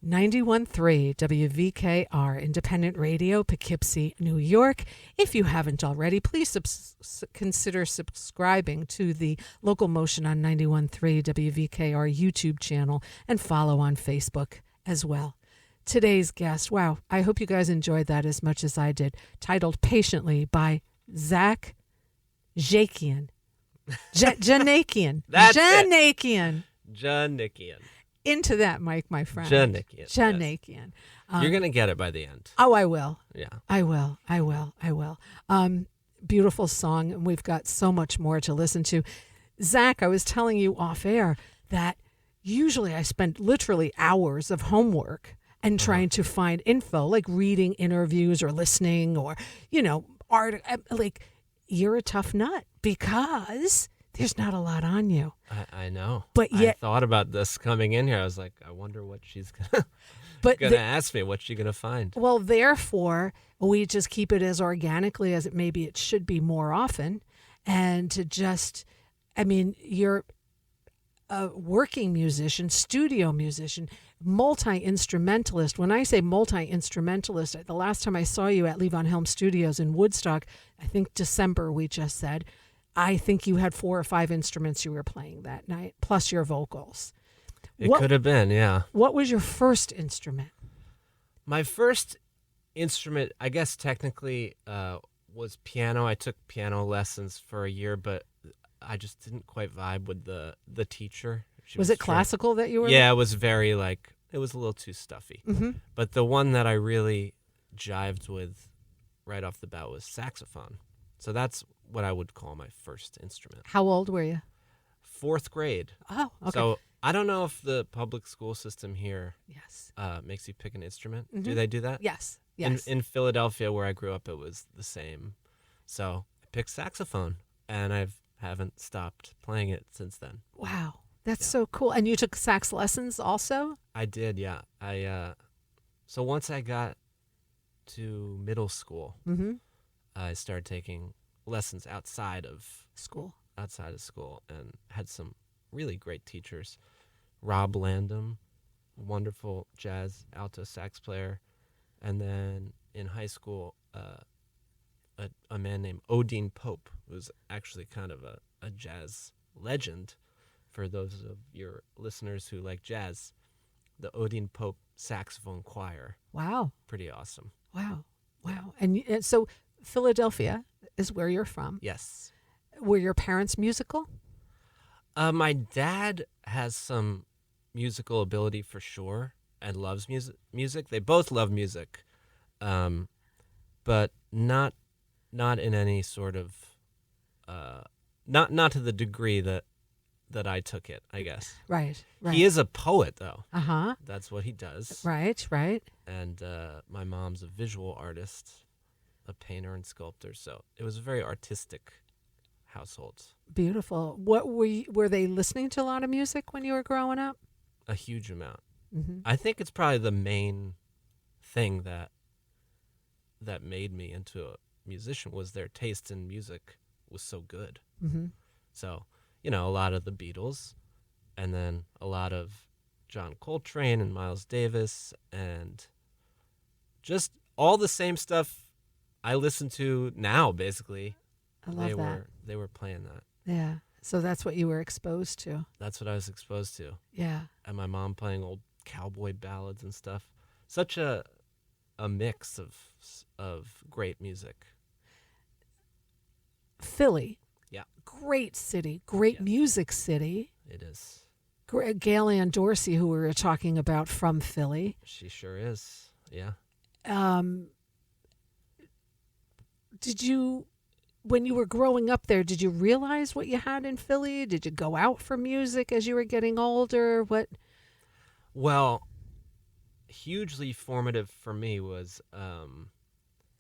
91.3 WVKR Independent Radio, Poughkeepsie, New York. If you haven't already, please consider subscribing to the LocalMotion on 91.3 WVKR YouTube channel and follow on Facebook as well. Today's guest, wow, I hope you guys enjoyed that as much as I did, titled Patiently by Zach Djanikian. Djanikian. That's Djanikian. Djanikian. Into that mic, my friend. Djanikian. Djanikian. You're going to get it by the end. Oh, I will. Yeah. I will. Beautiful song, and we've got so much more to listen to. Zach, I was telling you off air that usually I spend literally hours of homework and trying to find info, like reading interviews or listening or, art. Like, you're a tough nut because there's not a lot on you. I know. But yet, I thought about this coming in here. I was like, I wonder what she's gonna ask me. What's she gonna find? Well, therefore, we just keep it as organically as it should be more often. And to just, you're a working musician, studio musician, multi-instrumentalist. When I say multi-instrumentalist, the last time I saw you at Levon Helm Studios in Woodstock, I think December we just said, I think you had 4 or 5 instruments you were playing that night, plus your vocals. It could have been, yeah. What was your first instrument? My first instrument, I guess technically, was piano. I took piano lessons for a year, but I just didn't quite vibe with the teacher. Was it classical that you were? Yeah, it was very it was a little too stuffy. Mm-hmm. But the one that I really jived with right off the bat was saxophone. So that's what I would call my first instrument. How old were you? 4th grade. Oh, okay. So I don't know if the public school system here yes makes you pick an instrument. Mm-hmm. Do they do that? Yes. In Philadelphia, where I grew up, it was the same. So I picked saxophone, and I haven't stopped playing it since then. Wow. That's so cool. And you took sax lessons also? I did, yeah. So once I got to middle school, mm-hmm. I started taking lessons outside of school, and had some really great teachers. Rob Landum, wonderful jazz alto sax player, and then in high school, a man named Odin Pope, who was actually kind of a jazz legend. For those of your listeners who like jazz, the Odin Pope Saxophone Choir. Wow. Pretty awesome. Wow. And so Philadelphia is where you're from. Yes. Were your parents musical? My dad has some musical ability for sure and loves music. They both love music, but not in any sort of not to the degree that I took it, I guess. Right. He is a poet, though. Uh-huh. That's what he does. Right. And my mom's a visual artist, a painter and sculptor, so it was a very artistic household. Beautiful. What were they listening to a lot of music when you were growing up? A huge amount. Mm-hmm. I think it's probably the main thing that made me into a musician was their taste in music was so good. Mm-hmm. So, a lot of the Beatles, and then a lot of John Coltrane and Miles Davis, and just all the same stuff I listen to now, basically. I love that. They were playing that. Yeah. So that's what you were exposed to. That's what I was exposed to. Yeah. And my mom playing old cowboy ballads and stuff. Such a mix of great music. Philly. Yeah. Great city. Great music city. It is. Gail Ann Dorsey, who we were talking about from Philly. She sure is. Yeah. When you were growing up there, did you realize what you had in Philly? Did you go out for music as you were getting older? What? Well, hugely formative for me was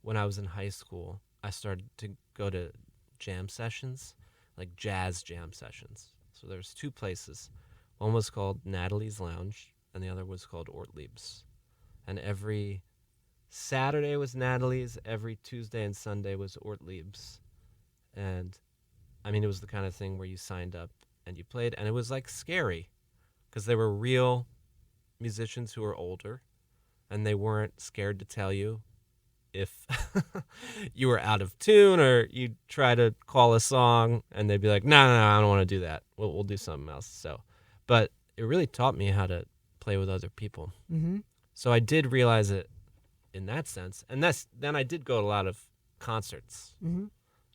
when I was in high school. I started to go to jam sessions, like jazz jam sessions. So there's 2 places. One was called Natalie's Lounge, and the other was called Ortlieb's. And every Saturday was Natalie's, every Tuesday and Sunday was Ortlieb's. And, it was the kind of thing where you signed up and you played, and it was, scary, because they were real musicians who are older, and they weren't scared to tell you if you were out of tune, or you try to call a song and they'd be like, no, I don't want to do that. We'll do something else. So, but it really taught me how to play with other people. Mm-hmm. So I did realize it in that sense. And then I did go to a lot of concerts, Mm-hmm.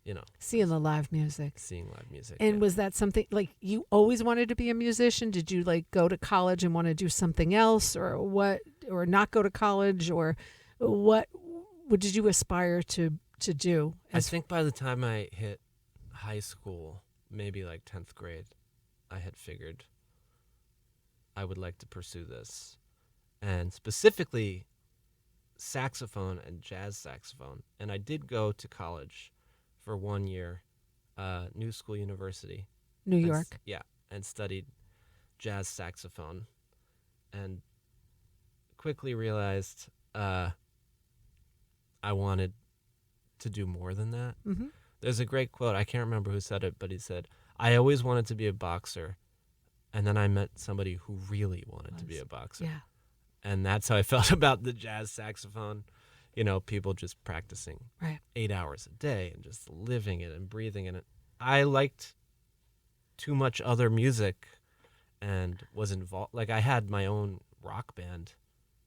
you know, Seeing the live music. seeing live music. And yeah. was that something like you always wanted to be a musician? Did you like go to college and want to do something else, or what, or not go to college, or what did you aspire to do? I think by the time I hit high school, maybe like 10th grade, I had figured I would like to pursue this. And specifically saxophone and jazz saxophone. And I did go to college for 1 year, New School University. New York. And studied jazz saxophone. And quickly realized I wanted to do more than that. Mm-hmm. There's a great quote. I can't remember who said it, but he said, I always wanted to be a boxer, and then I met somebody who really wanted to be a boxer. Yeah. And that's how I felt about the jazz saxophone. You know, people just practicing Right. 8 hours a day and just living it and breathing in it. I liked too much other music and was involved. Like, I had my own rock band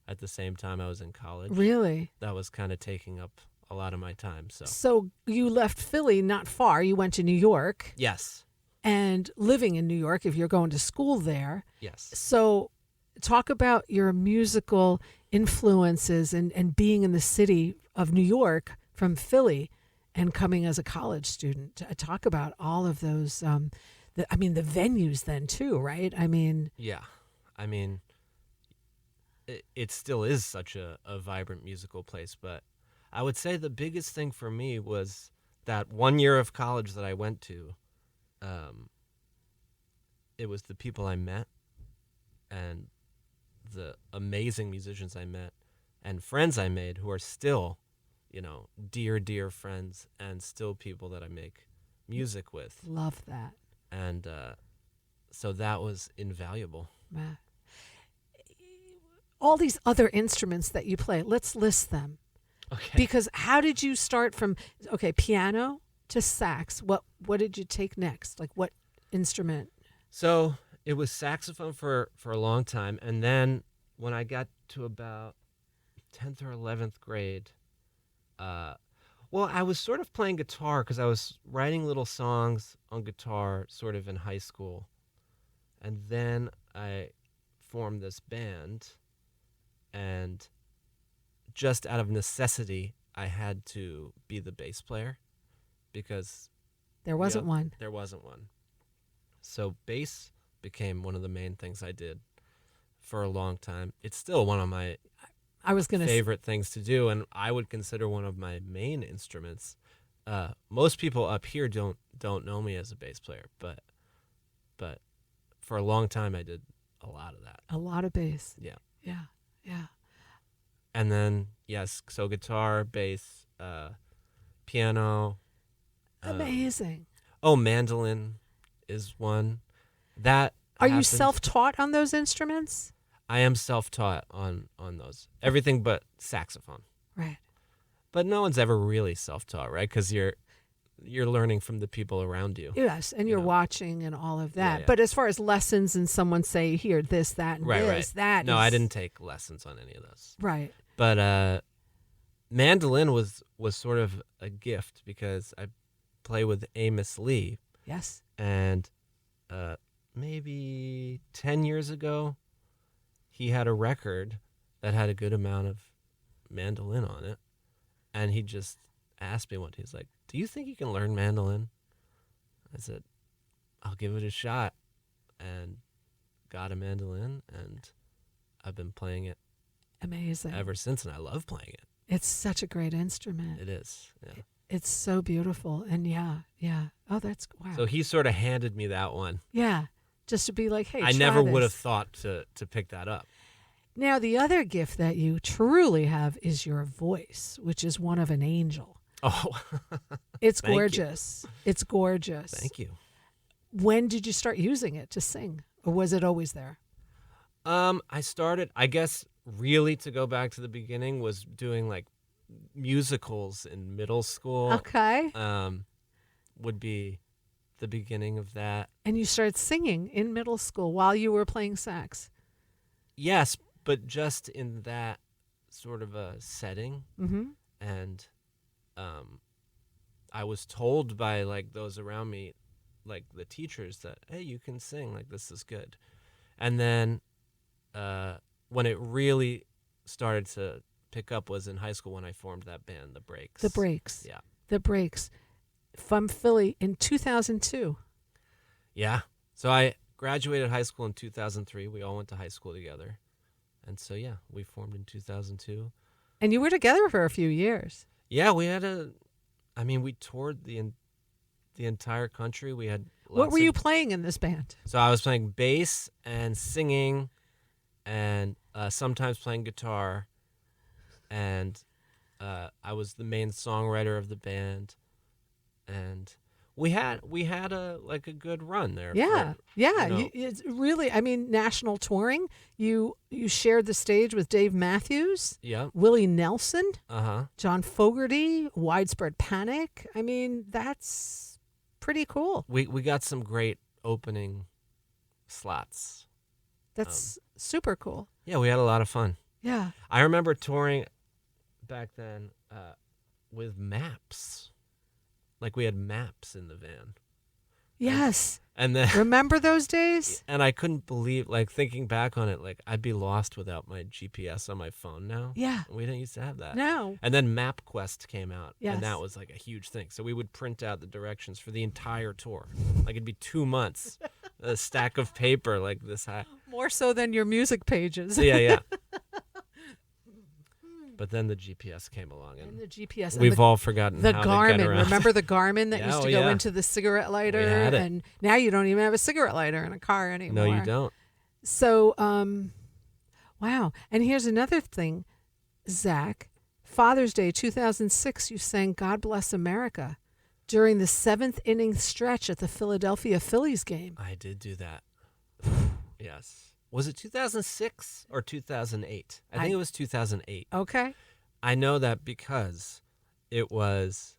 at the same time I was in college. Really? That was kind of taking up a lot of my time. So you left Philly not far. You went to New York. Yes. And living in New York, if you're going to school there. Yes. So talk about your musical influences and being in the city of New York from Philly and coming as a college student. Talk about all of those, the venues then too, right? Yeah. It still is such a vibrant musical place, but I would say the biggest thing for me was that 1 year of college that I went to. It was the people I met and the amazing musicians I met and friends I made who are still, dear, dear friends and still people that I make music with. Love that. And so that was invaluable. Matt. All these other instruments that you play, let's list them. Okay. Because how did you start from, piano to sax? What did you take next? Like what instrument? So it was saxophone for a long time. And then when I got to about 10th or 11th grade, I was sort of playing guitar because I was writing little songs on guitar sort of in high school. And then I formed this band, and just out of necessity, I had to be the bass player because there wasn't one. There wasn't one. So bass became one of the main things I did for a long time. It's still one of my favorite things to do, and I would consider one of my main instruments. Most people up here don't know me as a bass player, but for a long time I did a lot of that. A lot of bass. Yeah. Yeah. Yeah. And then, yes, so guitar, bass, piano. Amazing. Mandolin is one. That Are you happened. self-taught on those instruments? I am self-taught on those. Everything but saxophone. Right. But no one's ever really self-taught, right? Because you're learning from the people around you. Yes, and you're watching and all of that. Yeah. But as far as lessons and someone say, here, this, that, and this, that. No, I didn't take lessons on any of those. Right. But mandolin was sort of a gift because I play with Amos Lee. Yes. And maybe 10 years ago, he had a record that had a good amount of mandolin on it. And he just asked me one. He's like, do you think you can learn mandolin? I said, I'll give it a shot. And got a mandolin, and I've been playing it Amazing. ever since, and I love playing it. It's such a great instrument. It is. Yeah. It's so beautiful. And yeah. Oh, that's, wow. So he sort of handed me that one. Yeah. Just to be like, hey, I try never this. would have thought to pick that up. Now, the other gift that you truly have is your voice, which is one of an angel. Oh, It's Thank you. gorgeous. It's gorgeous. Thank you. When did you start using it to sing? Or was it always there? I started, I guess, really to go back to the beginning, was doing like musicals in middle school. Okay. Would be the beginning of that. And you started singing in middle school while you were playing sax. Yes, but just in that sort of a setting. Mm-hmm. And I was told by like those around me, like the teachers, that, hey, you can sing, like this is good. And then when it really started to pick up was in high school when I formed that band, The Breaks. The Breaks. Yeah. The Breaks. From Philly in 2002. Yeah. So I graduated high school in 2003. We all went to high school together. And so, yeah, we formed in 2002. And you were together for a few years. Yeah, we toured the entire country. We had What were you playing in this band? So I was playing bass and singing and sometimes playing guitar. And I was the main songwriter of the band. And we had a good run there. Yeah, it's really. National touring. You shared the stage with Dave Matthews, Yeah, Willie Nelson, John Fogerty, Widespread Panic. That's pretty cool. We got some great opening slots. That's super cool. Yeah, we had a lot of fun. Yeah, I remember touring back then with maps. Like we had maps in the van. Yes. And then remember those days? And I couldn't believe, like thinking back on it, like I'd be lost without my GPS on my phone now. Yeah. We didn't used to have that. No. And then MapQuest came out. Yes. And that was like a huge thing. So we would print out the directions for the entire tour. Like it'd be 2 months. A stack of paper like this high. More so than your music pages. Yeah. But then the GPS came along, and the GPS. We've all forgotten the how Garmin. to get around. Remember the Garmin that Yeah, used to oh, go yeah. into the cigarette lighter? We had it. And now you don't even have a cigarette lighter in a car anymore. No, you don't. So, wow. And here's another thing, Zach. Father's Day 2006, you sang God Bless America during the 7th inning stretch at the Philadelphia Phillies game. I did do that. Yes. Was it 2006 or 2008? I think it was 2008. Okay. I know that because it was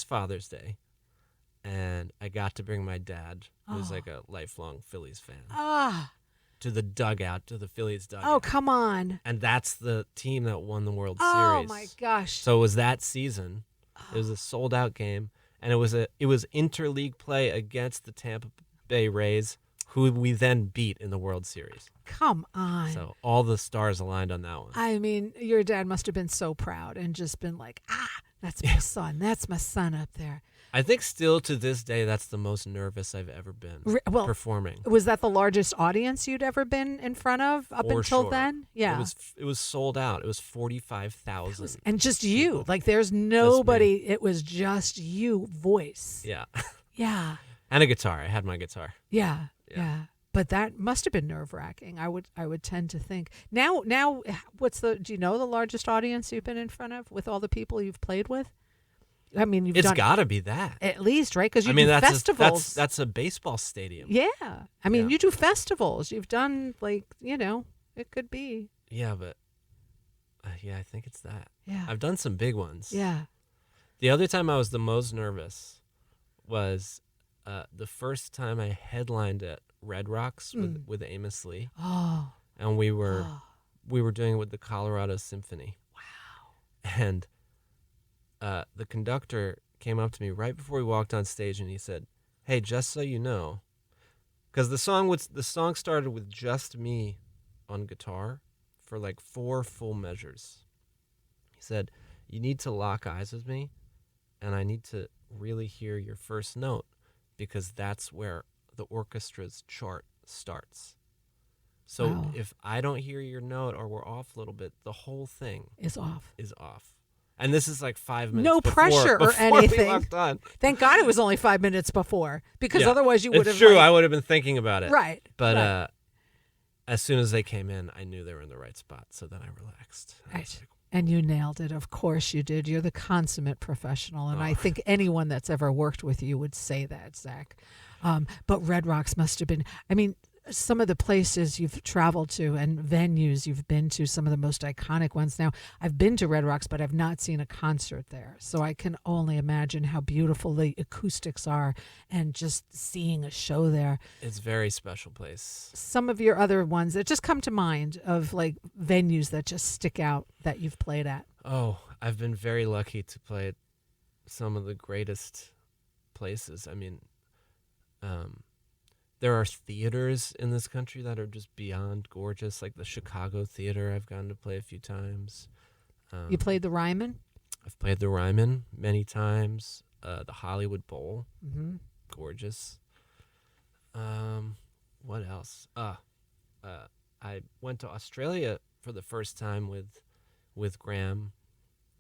Father's Day, and I got to bring my dad, who's like a lifelong Phillies fan, to the dugout, to the Phillies dugout. Oh, come on. And that's the team that won the World Oh, Series. my gosh. So it was that season. It was a sold-out game, and it was interleague play against the Tampa Bay Rays, who we then beat in the World Series. Come on. So all the stars aligned on that one. I mean, your dad must have been so proud and just been like, that's my son. That's my son up there. I think still to this day, that's the most nervous I've ever been performing. Was that the largest audience you'd ever been in front of up For until sure. then? Yeah. It was sold out. It was 45,000. And just you. people. Like there's nobody. It was just you, voice. Yeah. Yeah. And a guitar. I had my guitar. Yeah. But that must have been nerve-wracking. I would tend to think. Now do you know the largest audience you've been in front of with all the people you've played with? I mean, It's got to be that. At least, right? Because you do do festivals. That's a baseball stadium. Yeah. I mean, Yeah. you do festivals. You've done it could be. Yeah, but I think it's that. Yeah. I've done some big ones. Yeah. The other time I was the most nervous was the first time I headlined at Red Rocks with Amos Lee. Oh. And we were doing it with the Colorado Symphony. Wow. And the conductor came up to me right before we walked on stage, and he said, "Hey, just so you know," because the song started with just me on guitar for like 4 full measures. He said, "You need to lock eyes with me, and I need to really hear your first note, because that's where the orchestra's chart starts. So Wow. if I don't hear your note or we're off a little bit, the whole thing Is off. is off." And this is like 5 minutes No pressure or before anything. we locked on. Thank God it was only 5 minutes before, because Yeah. otherwise you would have. It's true. I would have been thinking about it. Right. But right. as soon as they came in, I knew they were in the right spot. So then I relaxed. I was Right. like, And you nailed it. Of course you did. You're the consummate professional. And I Oh. think anyone that's ever worked with you would say that, Zach. But Red Rocks must have been, some of the places you've traveled to and venues you've been to, some of the most iconic ones. Now, I've been to Red Rocks, but I've not seen a concert there. So I can only imagine how beautiful the acoustics are and just seeing a show there. It's a very special place. Some of your other ones that just come to mind of like venues that just stick out that you've played at. Oh, I've been very lucky to play at some of the greatest places. I mean, there are theaters in this country that are just beyond gorgeous, like the Chicago Theater I've gotten to play a few times. You played the Ryman? I've played the Ryman many times. The Hollywood Bowl, gorgeous. What else? I went to Australia for the first time with Graham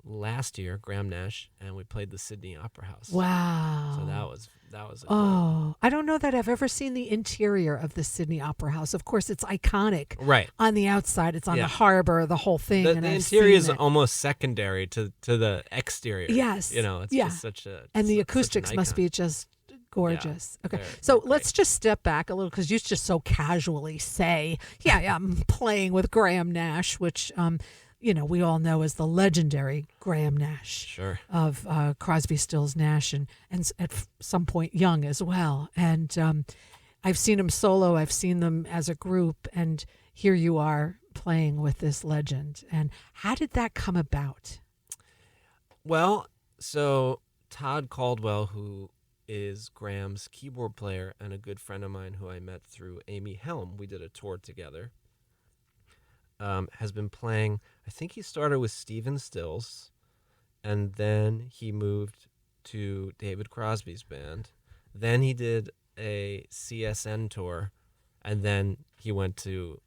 last year, Graham Nash, and we played the Sydney Opera House. Wow. So that was a Oh, I don't know that I've ever seen the interior of the Sydney Opera House. Of course, it's iconic. right. On the outside, it's on Yeah. the harbor, the whole thing. The and I've interior is seen it. almost secondary to the exterior. Yes. It's Yeah. just such a And the such an acoustics must icon. be just gorgeous. Okay, they're so great. let's just step back a little because you just so casually say, yeah, I'm playing with Graham Nash, which, we all know as the legendary Graham Nash Sure. of Crosby, Stills, Nash, and at some point Young as well. And I've seen them solo. I've seen them as a group. And here you are playing with this legend. And how did that come about? Well, so Todd Caldwell, who is Graham's keyboard player and a good friend of mine who I met through Amy Helm, we did a tour together, has been playing. I think he started with Stephen Stills, and then he moved to David Crosby's band. Then he did a CSN tour, and then he went to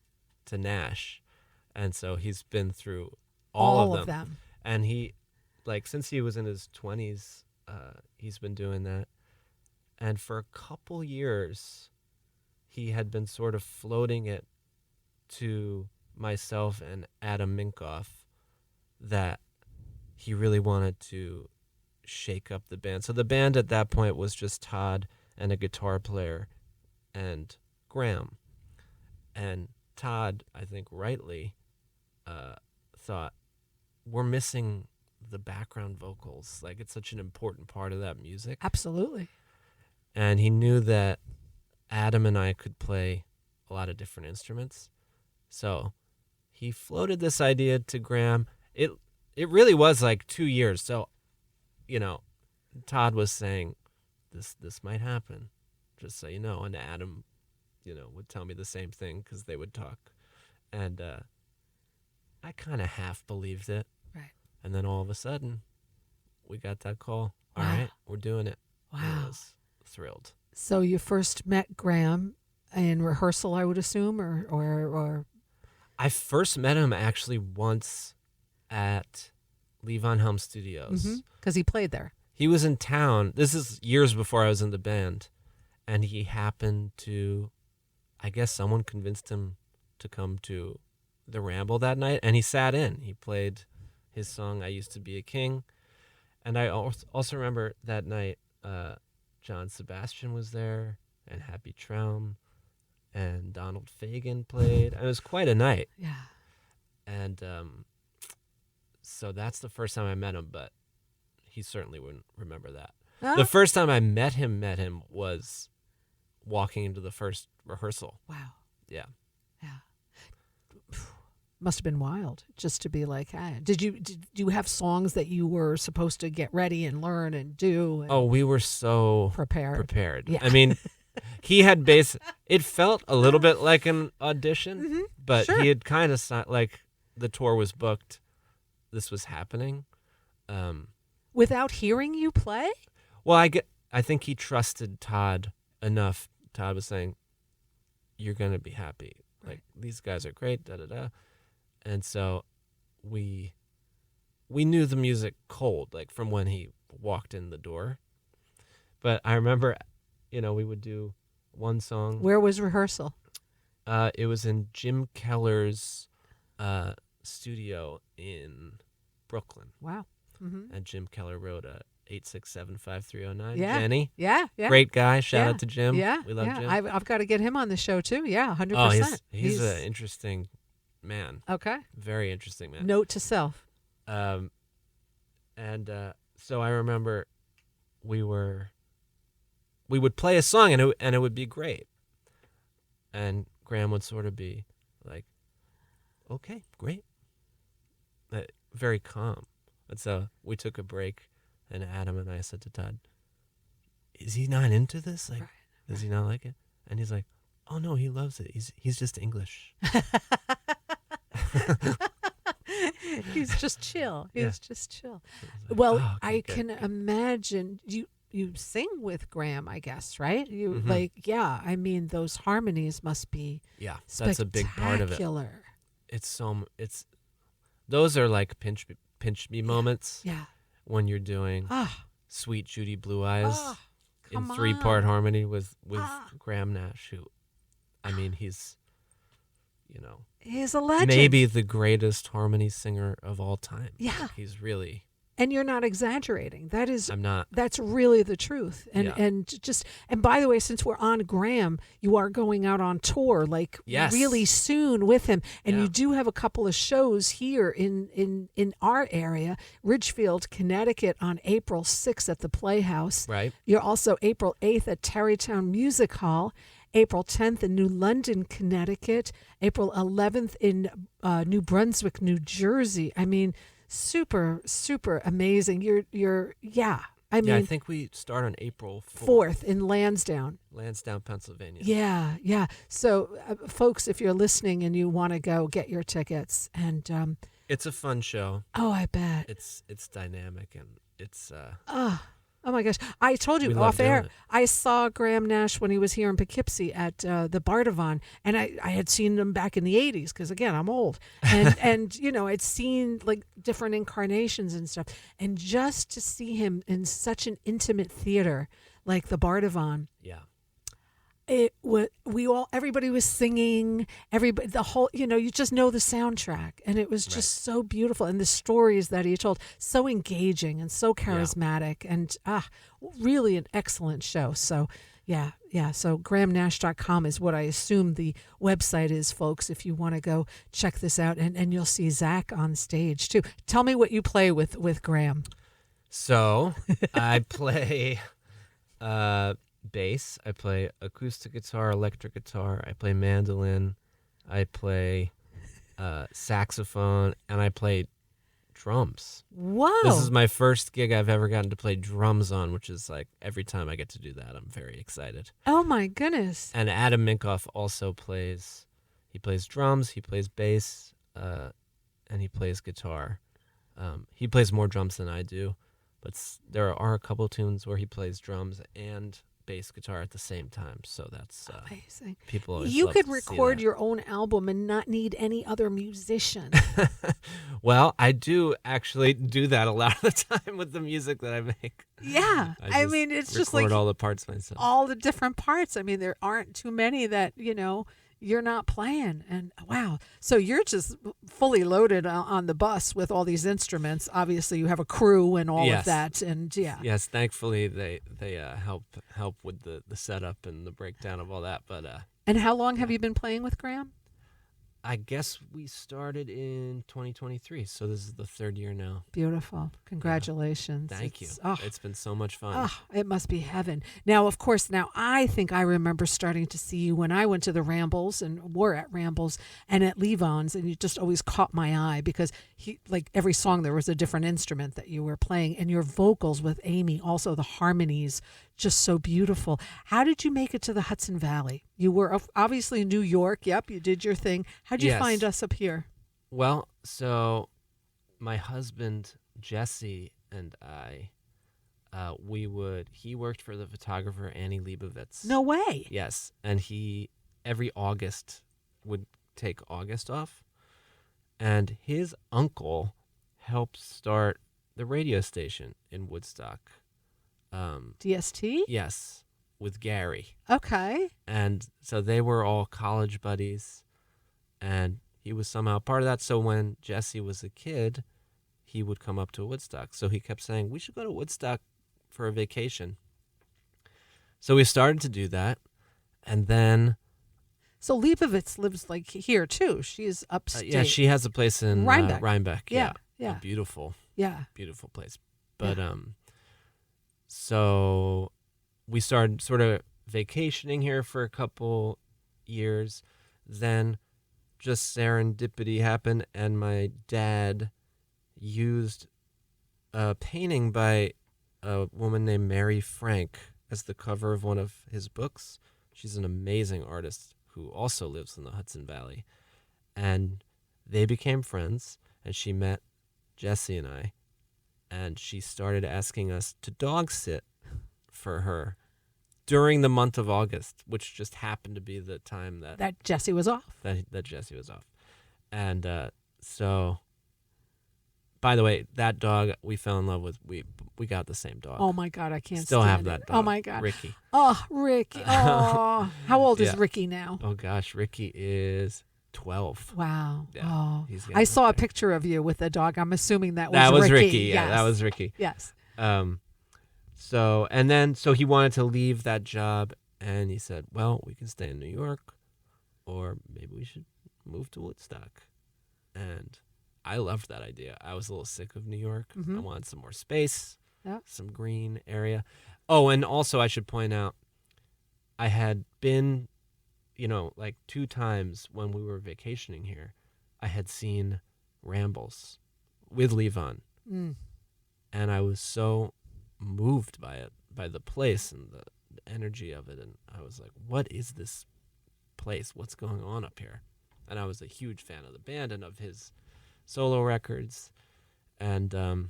Nash. And so he's been through all of them. And he, since he was in his 20s, he's been doing that. And for a couple years, he had been sort of floating it to myself and Adam Minkoff that he really wanted to shake up the band. So the band at that point was just Todd and a guitar player and Graham. And Todd, I think rightly, thought, we're missing the background vocals. Like, it's such an important part of that music. Absolutely. And he knew that Adam and I could play a lot of different instruments. So he floated this idea to Graham. It really was like 2 years. So, Todd was saying, this might happen, just so you know. And Adam, would tell me the same thing because they would talk. And I kind of half believed it. Right. And then all of a sudden, we got that call. All Wow. right, we're doing it. And I Wow. was thrilled. So you first met Graham in rehearsal, I would assume, or I first met him actually once at Lee Von Helm Studios. because he played there. He was in town. This is years before I was in the band. And he happened to, I guess someone convinced him to come to the Ramble that night. And he sat in. He played his song, I Used to Be a King. And I also remember that night, John Sebastian was there, and Happy Traum, and Donald Fagen played. And it was quite a night. Yeah. And so that's the first time I met him, but he certainly wouldn't remember that. Oh. The first time I met him was walking into the first rehearsal. Wow. Yeah. Yeah. Must have been wild just to be like, hey. Did you have songs that you were supposed to get ready and learn and do? And Oh, we were so prepared. Yeah. I mean, he had it felt a little bit like an audition, but Sure. he had kind of like the tour was booked. This was happening. Without hearing you play? Well, I think he trusted Todd enough. Todd was saying, "You're gonna be happy. Like, these guys are great." Da da da. And so we knew the music cold, like from when he walked in the door. But I remember, we would do one song. Where was rehearsal? It was in Jim Keller's studio in Brooklyn. Wow. Mm-hmm. And Jim Keller wrote a 867-5309. Yeah. Jenny, Yeah. Yeah. great guy. Shout Yeah. out to Jim. Yeah. We love yeah. Jim. I've got to get him on the show too. Yeah. 100%. Oh, he's an interesting man. Okay. Very interesting man. Note to self. So I remember we would play a song and it would be great. And Graham would sort of be like, okay, great. Very calm. And so we took a break, and Adam and I said to Todd, is he not into this? Like, does he not like it? And he's like, oh no, he loves it. He's just English. He's just chill. He's just chill. Like, Well, oh, okay, I good. can imagine you sing with Graham, I guess, right? You Mhm. I mean, those harmonies must be Yeah, that's a big part of it. spectacular. Those are like pinch me moments Yeah. when you're doing Ah. Sweet Judy Blue Eyes in come 3-part on. harmony with Ah. Graham Nash, who, I mean, he's, He's a legend. maybe the greatest harmony singer of all time. Yeah. Like, he's really. And you're not exaggerating. I'm not. That's really the truth. And Yeah. and by the way, since we're on Graham, you are going out on tour Yes. really soon with him. And Yeah. you do have a couple of shows here in our area, Ridgefield, Connecticut on April 6th at the Playhouse. Right. You're also April 8th at Tarrytown Music Hall, April 10th in New London, Connecticut, April 11th in New Brunswick, New Jersey. I mean, super, super amazing. I think we start on April 4th in Lansdowne. Pennsylvania. Yeah. So, folks, if you're listening and you want to go, get your tickets. And It's a fun show. oh, I bet. It's dynamic, and it's Oh my gosh! I told We you love off air. doing it. I saw Graham Nash when he was here in Poughkeepsie at the Bardavon, and I had seen him back in the '80s because again I'm old, and I'd seen like different incarnations and stuff, and just to see him in such an intimate theater like the Bardavon, yeah. everybody was singing, everybody, the whole, you just know the soundtrack, and it was just so beautiful, and the stories that he told, so engaging and so charismatic, and really an excellent show. So yeah. So grahamnash.com is what I assume the website is, folks, if you want to go check this out, and you'll see Zach on stage too. Tell me what you play with Graham. So I play bass, I play acoustic guitar, electric guitar, I play mandolin, I play saxophone, and I play drums. Whoa. This is my first gig I've ever gotten to play drums on, which is like every time I get to do that, I'm very excited. Oh my goodness. And Adam Minkoff also plays drums, he plays bass, and he plays guitar. He plays more drums than I do, but there are a couple tunes where he plays drums and bass guitar at the same time, so that's Amazing. people always You love could to see record that. your own album and not need any other musician. Well, I do actually do that a lot of the time with the music that I make. Yeah. I just mean, it's just like record all the parts myself. all the different parts. I mean, there aren't too many that, you're not playing. And wow. So you're just fully loaded on the bus with all these instruments. Obviously, you have a crew and all of Yes. that. And yeah. Yes, thankfully they help with the setup and the breakdown of all that. But And how long have you been playing with Graham? I guess we started in 2023, so this is the third year now. Beautiful. Congratulations. Thank you. Oh, It's been so much fun. it must be heaven. Now, of course, I think I remember starting to see you when I went to the Rambles and were at Rambles and at Levon's, and you just always caught my eye because every song there was a different instrument that you were playing, and your vocals with Amy, also the harmonies, just so beautiful. How did you make it to the Hudson Valley? You were obviously in New York. Yep, you did your thing. How'd you Yes. find us up here? Well, so my husband Jesse and I, he worked for the photographer Annie Leibovitz. No way. Yes, and he every August would take August off, and his uncle helped start the radio station in Woodstock. DST? Yes, with Gary. Okay. And so they were all college buddies, and he was somehow part of that. So when Jesse was a kid, he would come up to Woodstock. So he kept saying, we should go to Woodstock for a vacation. So we started to do that, and then So Leibovitz lives like here too. She's upstate. yeah, she has a place in Rhinebeck. Rhinebeck. Yeah, A yeah. beautiful Yeah. place. But so we started sort of vacationing here for a couple years. Then just serendipity happened, and my dad used a painting by a woman named Mary Frank as the cover of one of his books. She's an amazing artist who also lives in the Hudson Valley. And they became friends, and she met Jesse and I, and she started asking us to dog sit for her during the month of August, which just happened to be the time That Jesse was off. that Jesse was off. And so, by the way, that dog we fell in love with, we got the same dog. Oh my God, I can't Still stand have it. that dog. Oh my God. Ricky. Oh, Ricky. Oh, how old is Yeah. Ricky now? Oh gosh, Ricky is 12. Wow. Yeah, Oh, he's getting I up saw a there. picture of you with the dog. I'm assuming that was That was Ricky. Ricky. Yeah, Yes. that was Ricky. Yes. So he wanted to leave that job, and he said, well, we can stay in New York, or maybe we should move to Woodstock. And I loved that idea. I was a little sick of New York. Mhm. I wanted some more space, Yeah. some green area. Oh, and also I should point out, I had been, like 2 times when we were vacationing here, I had seen Rambles with Levon. Mm. And I was so moved by it, by the place and the energy of it. And I was like, what is this place? What's going on up here? And I was a huge fan of the band and of his solo records. And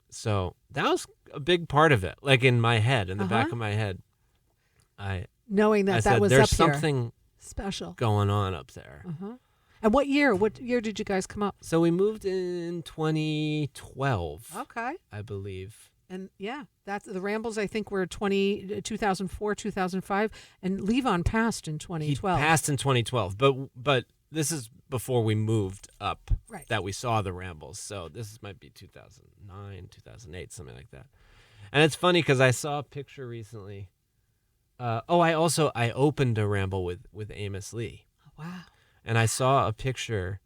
so that was a big part of it. Like in my head, in the back of my head, Knowing that I that said, was there's up here. something Special. going on up there. Uh-huh. And what year? What year did you guys come up? So we moved in 2012, Okay. I believe. And yeah, that's the Rambles. I think were 2004, 2005, and Levon passed in 2012. He passed in 2012, but this is before we moved up. Right. That we saw the Rambles. So might be 2009, 2008, something like that. And it's funny because I saw a picture recently. I opened a Ramble with Amos Lee. Wow. And I saw a picture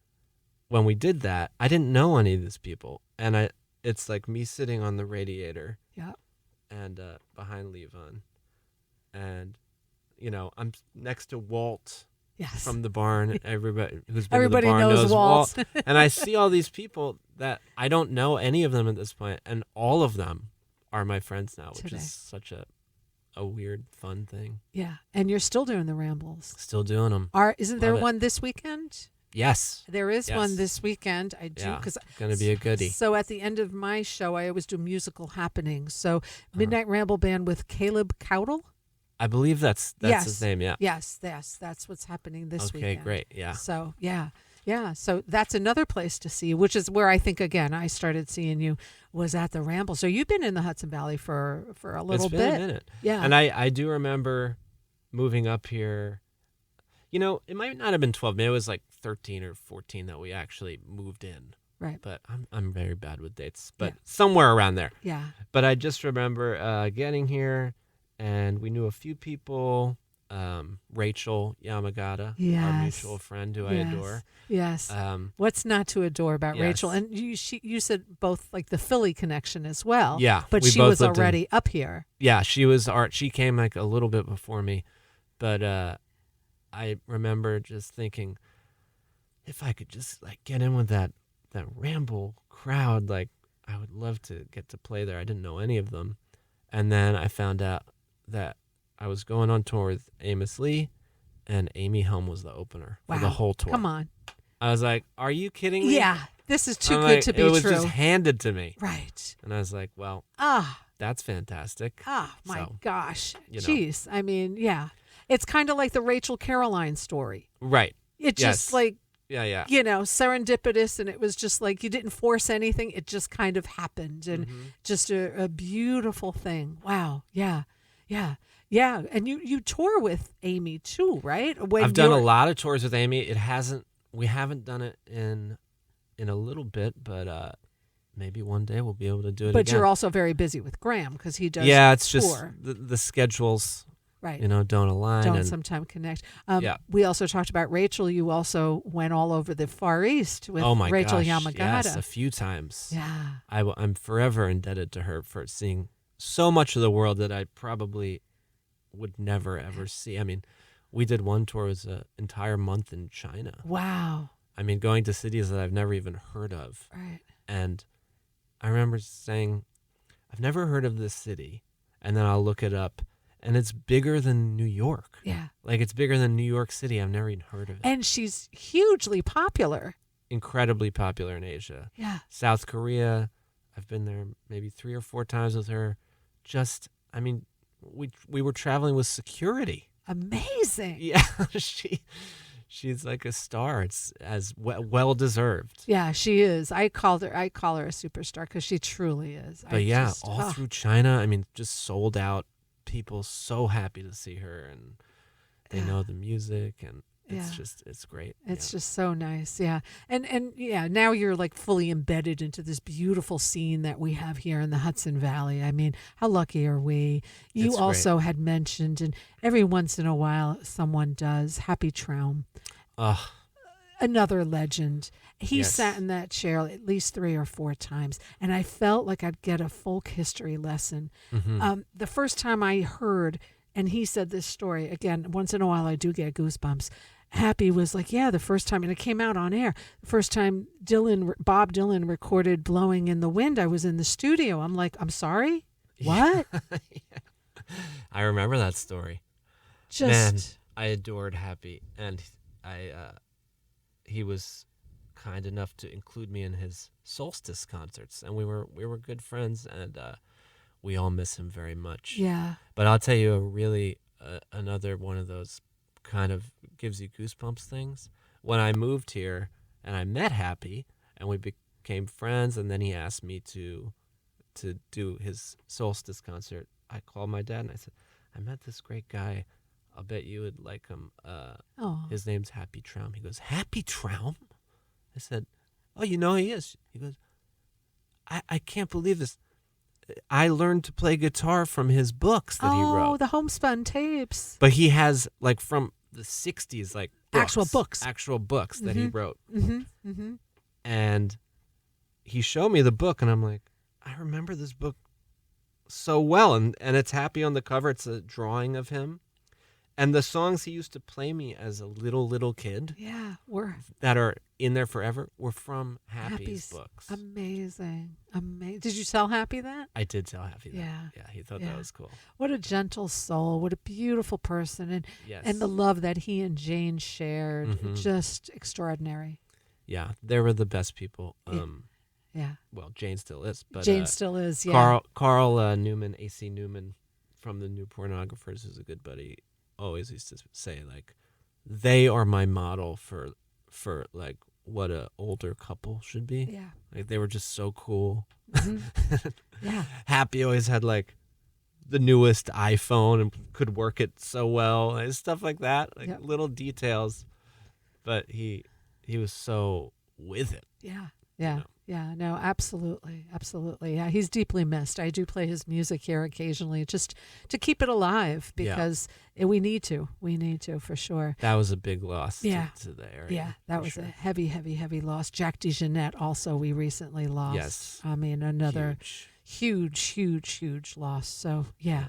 when we did that. I didn't know any of these people, and it's like me sitting on the radiator. Yeah. And behind Levon, and I'm next to Walt. Yes. From the barn. Everybody who's been Everybody to the barn knows Walt. And I see all these people that I don't know any of them at this point, and all of them are my friends now, which Today. is such a weird, fun thing. Yeah, and you're still doing the Rambles. Still doing them. Isn't there Love it. one this weekend? Yes. There is Yes. one this weekend. I do Yeah, because gonna be a goodie. So at the end of my show, I always do musical happenings. So Midnight Ramble Band with Caleb Cowdle. I believe that's Yes. his name. Yeah. Yes, that's what's happening this Okay, weekend. great. Yeah. So yeah. So that's another place to see, which is where I think again I started seeing you was at the Ramble. So you've been in the Hudson Valley for a little It's been bit. a minute. Yeah. And I do remember moving up here. It might not have been 12. Maybe it was like 13 or 14 that we actually moved in. Right. But I'm very bad with dates. But Yeah. somewhere around there. Yeah. But I just remember getting here, and we knew a few people. Rachel Yamagata, our Yes. mutual friend who I adore. Yes. Um, What's not to adore about yes. Rachel? And you said both like the Philly connection as well. Yeah, But we she both was lived in- already up here. Yeah, she came like a little bit before me, but I remember just thinking, if I could just like get in with that Ramble crowd, like I would love to get to play there. I didn't know any of them, and then I found out that I was going on tour with Amos Lee, and Amy Helm was the opener for the Wow. whole tour. Come on. I was like, "Are you kidding me?" Yeah. This is too I'm good like, to be it was true. just handed to me, Right. and I was like, "Well, Ah. that's fantastic." My So, gosh. you know. Jeez. I mean, yeah. It's kind of like the Rachel Caroline story. Right. It's Yes. just like, Yeah. serendipitous, and it was just like you didn't force anything. It just kind of happened, and just a beautiful thing. Wow. Yeah. And you tour with Amy too, right? I've done a lot of tours with Amy. We haven't done it in a little bit, but maybe one day we'll be able to do it But again. you're also very busy with Graham because he does Yeah, it's tour. just the schedules, Right. don't align. Don't and sometimes connect. Yeah. We also talked about Rachel. You also went all over the Far East with oh my Rachel gosh, Yamagata. yes, a few times. Yeah. I'm forever indebted to her for seeing so much of the world that I probably would never ever see. I mean, we did one tour, it was an entire month in China. Wow. I mean, going to cities that I've never even heard of. Right. And I remember saying, I've never heard of this city. And then I'll look it up, and it's bigger than New York. Yeah. Like, it's bigger than New York City. I've never even heard of it. And she's hugely popular. Incredibly popular in Asia. Yeah. South Korea, I've been there maybe 3 or 4 times with her. Just, I mean, we were traveling with security. Amazing. Yeah, she's like a star. It's as well deserved. Yeah, she is. I call her a superstar because she truly is. But all through China, I mean, just sold out. People so happy to see her, and they know the music, and it's great. It's just so nice. Yeah. And yeah, now you're like fully embedded into this beautiful scene that we have here in the Hudson Valley. I mean, how lucky are we? You It's also had mentioned, and every once in a while someone does, Happy Traum. Another legend. He sat in that chair at least 3 or 4 times, and I felt like I'd get a folk history lesson. Mm-hmm. The first time I heard, and he said this story, again, once in a while I do get goosebumps. Happy was like, yeah, the first time, and it came out on air, the first time Bob Dylan recorded Blowing in the Wind, I was in the studio. I'm like, I'm sorry? What? I remember that story. Man, I adored Happy, and he was kind enough to include me in his solstice concerts, and we were good friends, and we all miss him very much. Yeah. But I'll tell you a really another one of those kind of gives you goosebumps things. When I moved here and I met Happy and we became friends, and then he asked me to do his solstice concert, I called my dad and I said, I met this great guy. I'll bet you would like him. His name's Happy Traum. He goes, Happy Traum? I said, oh, he is. He goes, I can't believe this. I learned to play guitar from his books that he wrote. Oh, the homespun tapes. But he has, like, from the 60s, like, Actual books that he wrote. Mm-hmm. Mm-hmm. And he showed me the book, and I'm like, I remember this book so well. And it's Happy on the cover. It's a drawing of him. And the songs he used to play me as a little kid, that are in there forever, were from Happy's books. Amazing. Did you tell Happy that? I did tell Happy that. Yeah. He thought that was cool. What a gentle soul. What a beautiful person. And the love that he and Jane shared. Mm-hmm. Just extraordinary. Yeah, they were the best people. Yeah. Well, Jane still is. But Jane still is, yeah. Carl Newman, AC Newman from the New Pornographers, is a good buddy. Always used to say, like, they are my model for like what a older couple should be. Yeah. Like, they were just so cool. Mm-hmm. Yeah. Happy always had like the newest iPhone and could work it so well and stuff like that. Like little details. But he was so with it. Yeah. Yeah. Yeah, no, absolutely. Absolutely. Yeah, he's deeply missed. I do play his music here occasionally just to keep it alive because we need to. We need to, for sure. That was a big loss to the area. Yeah, that was a heavy, heavy, heavy loss. Jack DeJohnette also we recently lost. Yes. I mean, another huge loss. So, yeah.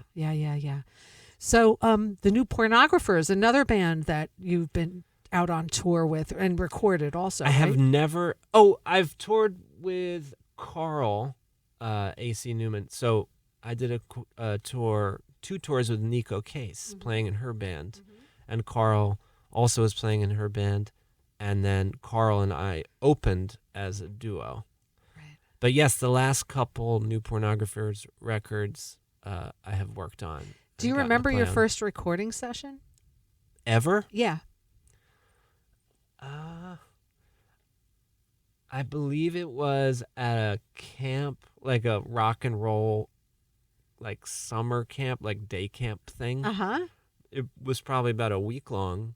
So, the New Pornographers, another band that you've been out on tour with and recorded also. I have never. Oh, I've toured with Carl, AC Newman. So I did a tour, 2 tours with Nico Case playing in her band, and Carl also was playing in her band, and then Carl and I opened as a duo. Right. But yes, the last couple New Pornographers records I have worked on. Do you remember your first recording session? Ever? Yeah. I believe it was at a camp, like a rock and roll, like summer camp, like day camp thing. Uh-huh. It was probably about a week long,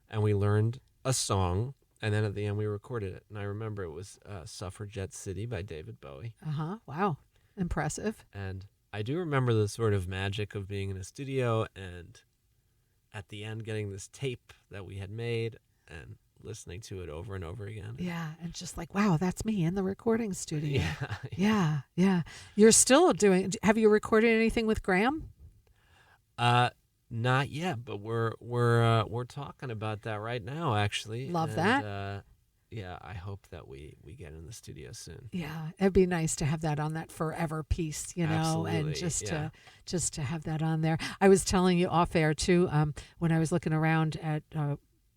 and we learned a song, And then at the end, we recorded it. And I remember it was Suffragette City by David Bowie. Wow. Impressive. And I do remember the sort of magic of being in a studio and at the end getting this tape that we had made and listening to it over and over again. Yeah. And just like, wow, that's me in the recording studio. Yeah. Yeah. You're still doing, have you recorded anything with Graham? Not yet, but we're talking about that right now, actually. Love that. Yeah, I hope that we get in the studio soon. Yeah, it'd be nice to have that on that forever piece, you know, Absolutely, and just to have that on there. I was telling you off air too. When I was looking around at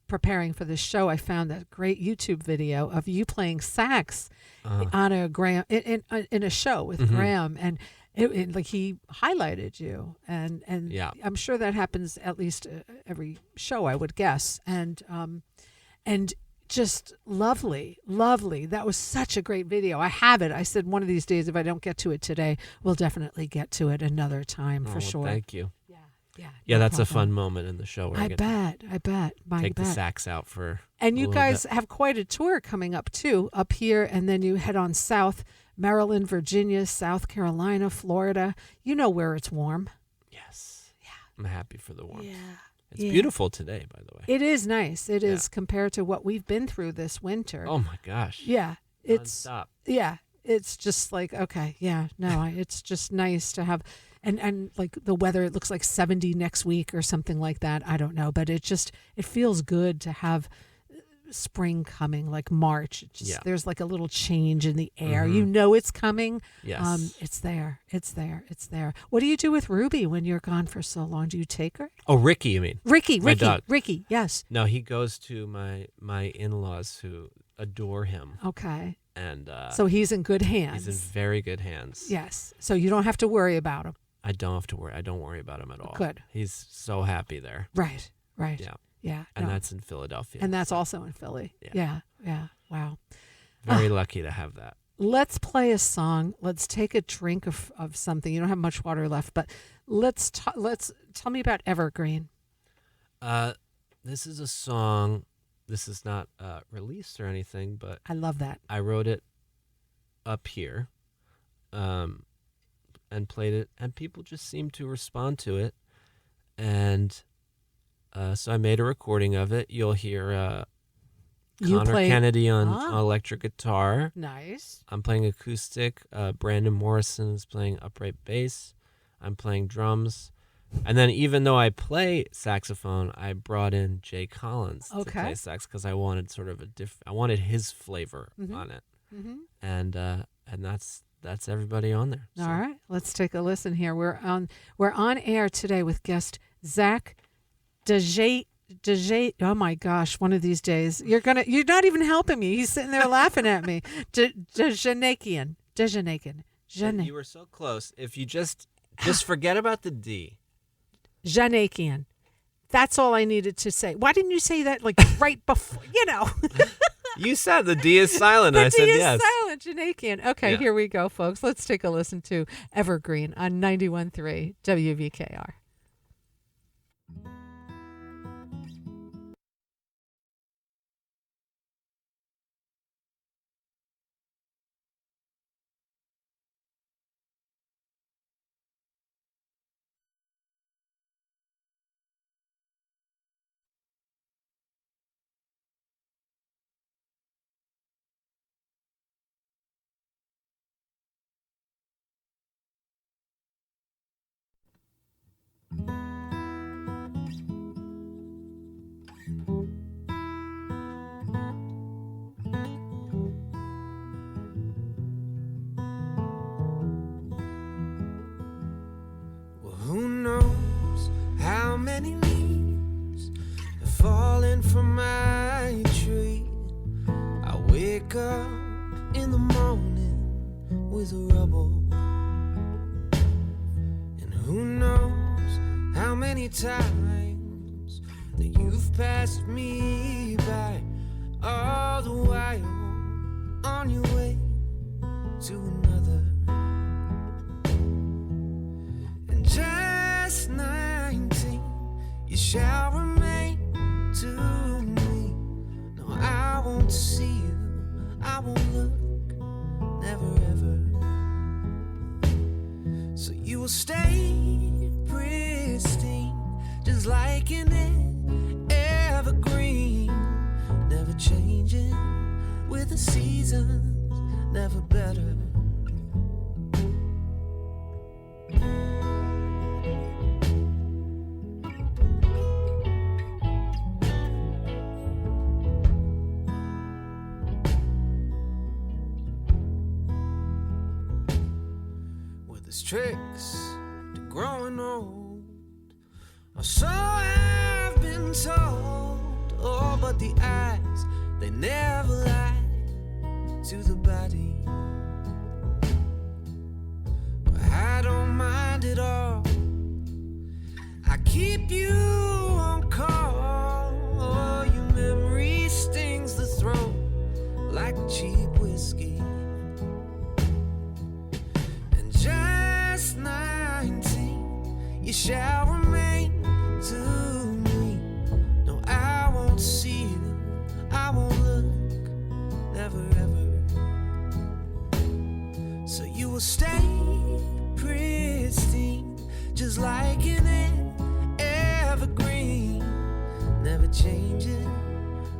preparing for this show, I found that great YouTube video of you playing sax on a Graham in a show with Graham, and it like he highlighted you, and Yeah. I'm sure that happens at least every show, I would guess, and just lovely. That was such a great video. I have it. I said one of these days, if I don't get to it today, we'll definitely get to it another time for sure. Thank you. Yeah. Yeah, no that's a problem. fun moment in the show where I I get bet. to take the sax out for And a you little guys bit. have quite a tour coming up too, up here, and then you head on south, Maryland, Virginia, South Carolina, Florida. You know where it's warm. Yes. Yeah. I'm happy for the warmth. Yeah. It's beautiful today, by the way. It is nice. It is compared to what we've been through this winter. Oh my gosh. Yeah. Non-stop. It's just like, okay, it's just nice to have, and like the weather, it looks like 70 next week or something like that. I don't know, but it feels good to have spring coming, like March. There's like a little change in the air. You know it's coming. Yes. It's there. What do you do with Ruby when you're gone for so long? Do you take her? Oh, Ricky, you mean? Ricky, My dog. Ricky, yes. No, he goes to my in-laws who adore him. Okay. And so he's in good hands. He's in very good hands. Yes. So you don't have to worry about him. I don't have to worry. I don't worry about him at all. Good. He's so happy there. Right. Yeah. And that's in Philadelphia. And that's also in Philly. Yeah. Wow. Very lucky to have that. Let's play a song. Let's take a drink of something. You don't have much water left, but let's tell me about Evergreen. This is a song. This is not released or anything, but I love that. I wrote it up here, and played it, and people just seemed to respond to it, and so I made a recording of it. You'll hear Connor Kennedy on electric guitar. Nice. I'm playing acoustic. Brandon Morrison is playing upright bass. I'm playing drums. And then even though I play saxophone, I brought in Jay Collins to play sax because I wanted sort of I wanted his flavor on it. And that's everybody on there. So. All right, let's take a listen here. We're on air today with guest Zach Djanikian. Oh my gosh, one of these days you're not even helping me. He's sitting there laughing at me. Djanikian. You were so close. If you just forget about the D. Djanikian. That's all I needed to say. Why didn't you say that like right before? You said the D is silent. I said yes. The D is silent. Djanikian. Okay, Here we go, folks. Let's take a listen to Evergreen on 91.3 WVKR. Who knows how many leaves have fallen from my tree? I wake up in the morning with rubble. And who knows how many times that you've passed me by, all the while on your way to another. Just 19, you shall remain to me. No, I won't won't see you, I won't look, never ever. So you will stay pristine, just like an evergreen, never changing with the seasons, never better. Tricks to growing old, or so I've been told. Oh, but the eyes, they never lie to the body. But I don't mind at all. I keep you on call. Oh, your memory stings the throat like cheap whiskey. And just 19, you shall remain to me. No, I won't see you, I won't look, never ever. So you will stay pristine, just like an evergreen, never changing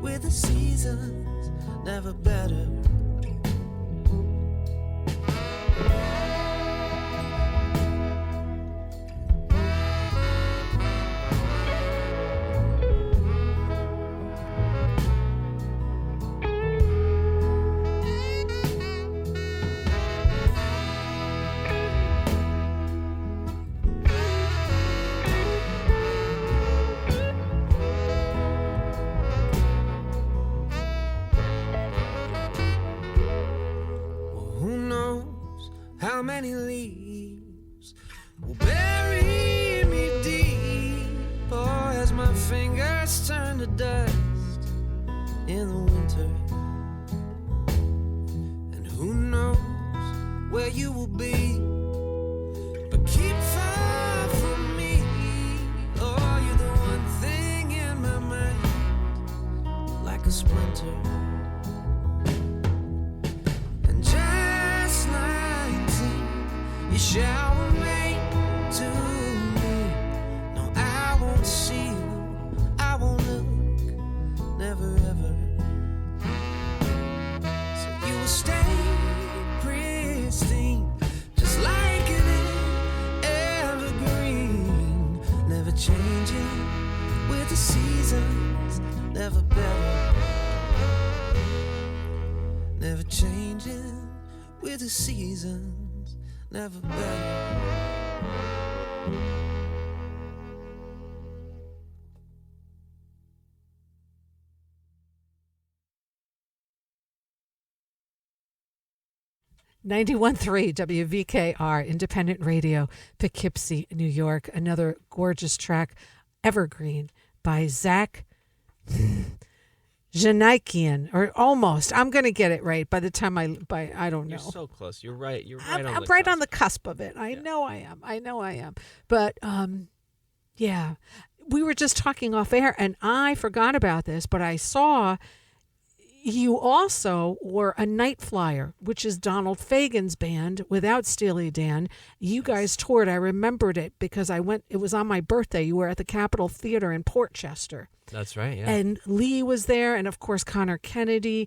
with the seasons, never better. How many leaves will bury me deep? Oh, as my fingers turn to dust in the winter. And who knows where you will be, but keep far from me. Oh, you're the one thing in my mind, like a splinter. You shall remain to me. No, I won't see you, I won't look, never ever. So you will stay pristine, just like an evergreen, never changing with the seasons, never better. Never changing with the seasons, never better. 91.3 WVKR, Independent Radio, Poughkeepsie, New York. Another gorgeous track, Evergreen, by Zach Djanikian, or almost. I'm going to get it right by the time I don't know. You're so close. You're right. You're right. I'm right on the cusp of it. I know I am. But yeah, we were just talking off air, and I forgot about this, but I saw you also were a night flyer, which is Donald Fagen's band without Steely Dan. You guys toured. I remembered it because I went. It was on my birthday. You were at the Capitol Theater in Portchester. That's right, yeah. And Lee was there, and of course Connor Kennedy,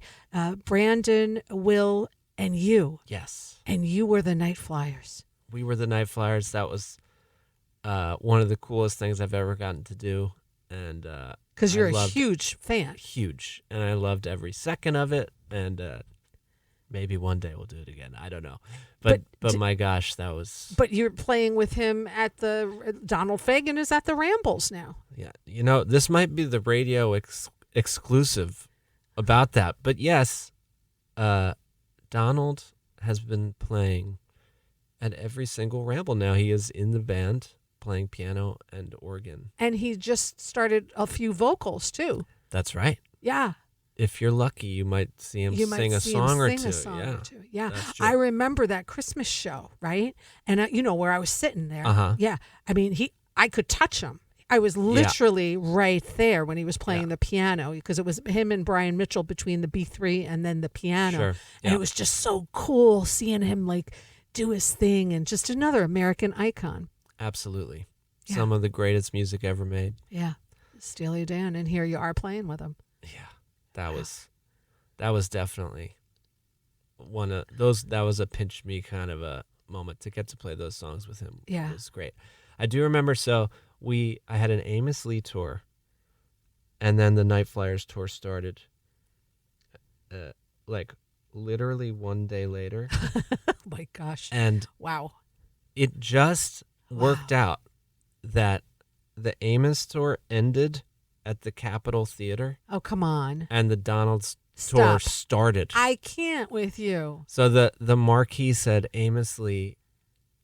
Brandon, Will, and you. Yes. And you were the Night Flyers. We were the Night Flyers. That was one of the coolest things I've ever gotten to do. And because you're a huge fan. Huge. And I loved every second of it. And maybe one day we'll do it again. I don't know. But my gosh, that was... But you're playing with him at the... Donald Fagen is at the Rambles now. Yeah. You know, this might be the radio exclusive about that. But yes, Donald has been playing at every single Ramble now. He is in the band playing piano and organ. And he just started a few vocals, too. That's right. Yeah. If you're lucky, you might see him sing a song or two. Yeah. I remember that Christmas show, right? And you know where I was sitting there. Uh-huh. Yeah. I mean, I could touch him. I was literally right there when he was playing the piano, because it was him and Brian Mitchell between the B3 and then the piano. Sure. And it was just so cool seeing him like do his thing, and just another American icon. Absolutely. Yeah. Some of the greatest music ever made. Yeah. Steely Dan, and here you are playing with him. Yeah. That was definitely one of those. That was a pinch me kind of a moment to get to play those songs with him. Yeah. It was great. I do remember, so I had an Amos Lee tour, and then the Night Flyers tour started like literally one day later. Oh my gosh. And wow. It just worked out that the Amos tour ended at the Capitol Theater. Oh, come on. And the Donald's tour started. I can't with you. So the marquee said Amos Lee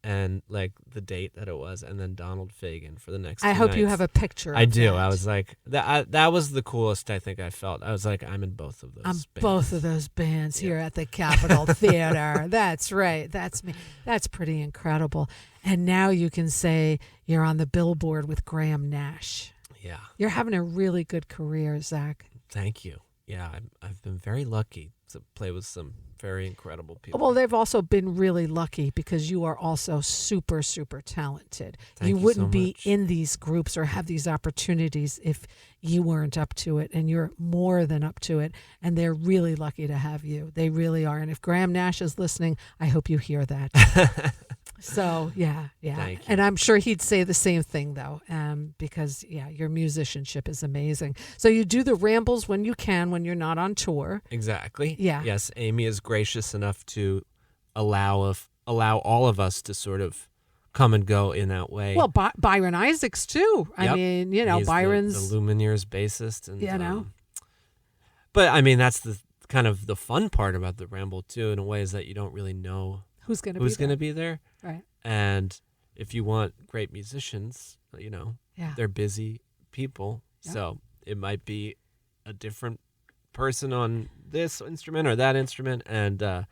and like the date that it was, and then Donald Fagen for the next 2 I hope nights. you have a picture I of do. that. I was like, that was the coolest I think I felt. I was like, I'm in both of those bands. Both of those bands here at the Capitol Theater. That's right. That's me. That's pretty incredible. And now you can say you're on the Billboard with Graham Nash. Yeah. You're having a really good career, Zach. Thank you. Yeah, I've been very lucky to play with some very incredible people. Well, they've also been really lucky because you are also super, super talented. Thank you wouldn't so be much. in these groups or have these opportunities if you weren't up to it, and you're more than up to it, and they're really lucky to have you. They really are. And if Graham Nash is listening, I hope you hear that. So, yeah. Thank you. And I'm sure he'd say the same thing, though, because, your musicianship is amazing. So you do the rambles when you can, when you're not on tour. Exactly. Yeah. Yes, Amy is gracious enough to allow all of us to sort of come and go in that way. Well, Byron Isaacs, too. Yep. I mean, He's Byron's... the Lumineers bassist. And, but, I mean, that's the kind of the fun part about the ramble, too, in a way, is that you don't really know who's going to be there. Right. And if you want great musicians, they're busy people. Yeah. So it might be a different person on this instrument or that instrument, and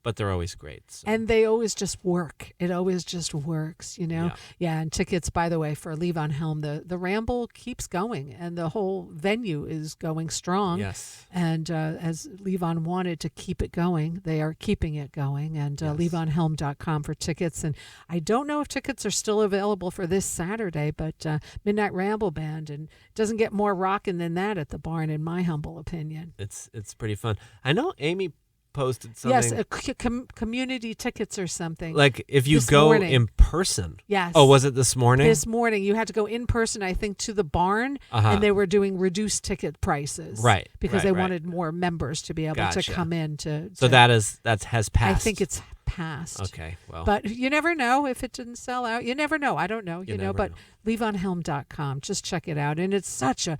but they're always great. So. And they always just work. It always just works, Yeah, and tickets, by the way, for Levon Helm, the Ramble keeps going, and the whole venue is going strong. Yes. And as Levon wanted to keep it going, they are keeping it going. And LevonHelm.com for tickets. And I don't know if tickets are still available for this Saturday, but Midnight Ramble Band, and it doesn't get more rockin' than that at the barn, in my humble opinion. It's pretty fun. I know Amy posted something. Yes, community tickets or something. Like if you this go morning. in person. Yes. Oh, was it this morning? This morning. You had to go in person, I think, to the barn, and they were doing reduced ticket prices. Right. Because they wanted more members to be able to come in to. So that has passed. I think it's passed. Okay, well. But you never know if it didn't sell out. You never know. I don't know. But LevonHelm.com. Just check it out. And it's such a...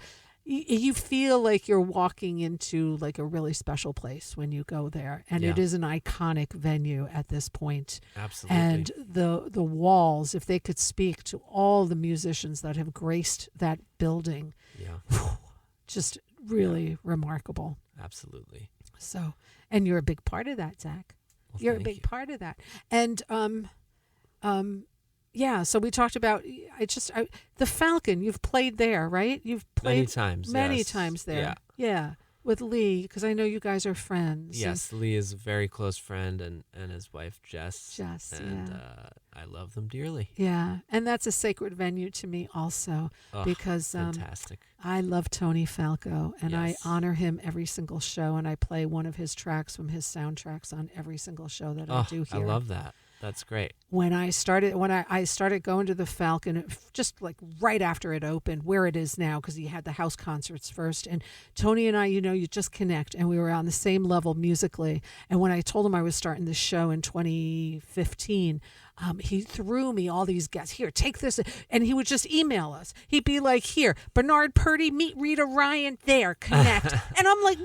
You feel like you're walking into like a really special place when you go there, and it is an iconic venue at this point. Absolutely. And the walls, if they could speak to all the musicians that have graced that building, just really remarkable. Absolutely. So, and you're a big part of that, Zach. Well, you're a big part of that, and yeah, so we talked about the Falcon. You've played there, right? You've played many times there. Yeah. Yeah, with Lee, because I know you guys are friends. Yes, Lee is a very close friend, and his wife Jess. And I love them dearly. Yeah, and that's a sacred venue to me also, because fantastic. I love Tony Falco, and I honor him every single show, and I play one of his tracks from his soundtracks on every single show that I do here. I love that. That's great. When I started going to the Falcon, just like right after it opened, where it is now, because he had the house concerts first. And Tony and I, you just connect, and we were on the same level musically. And when I told him I was starting this show in 2015, he threw me all these guests. Here, take this. And he would just email us. He'd be like, here, Bernard Purdy, meet Rita Ryan, there, connect. And I'm like,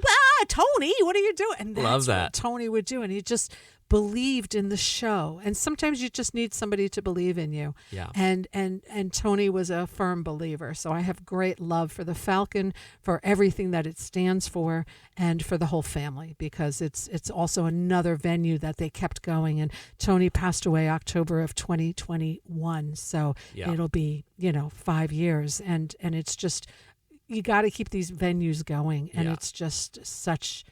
Tony, what are you doing? And that's Love that. what Tony would do. And he just believed in the show. And sometimes you just need somebody to believe in you. Yeah. And Tony was a firm believer. So I have great love for the Falcon, for everything that it stands for, and for the whole family, because it's also another venue that they kept going. And Tony passed away October of 2021. So it'll be, 5 years. And it's just, you got to keep these venues going. And it's just such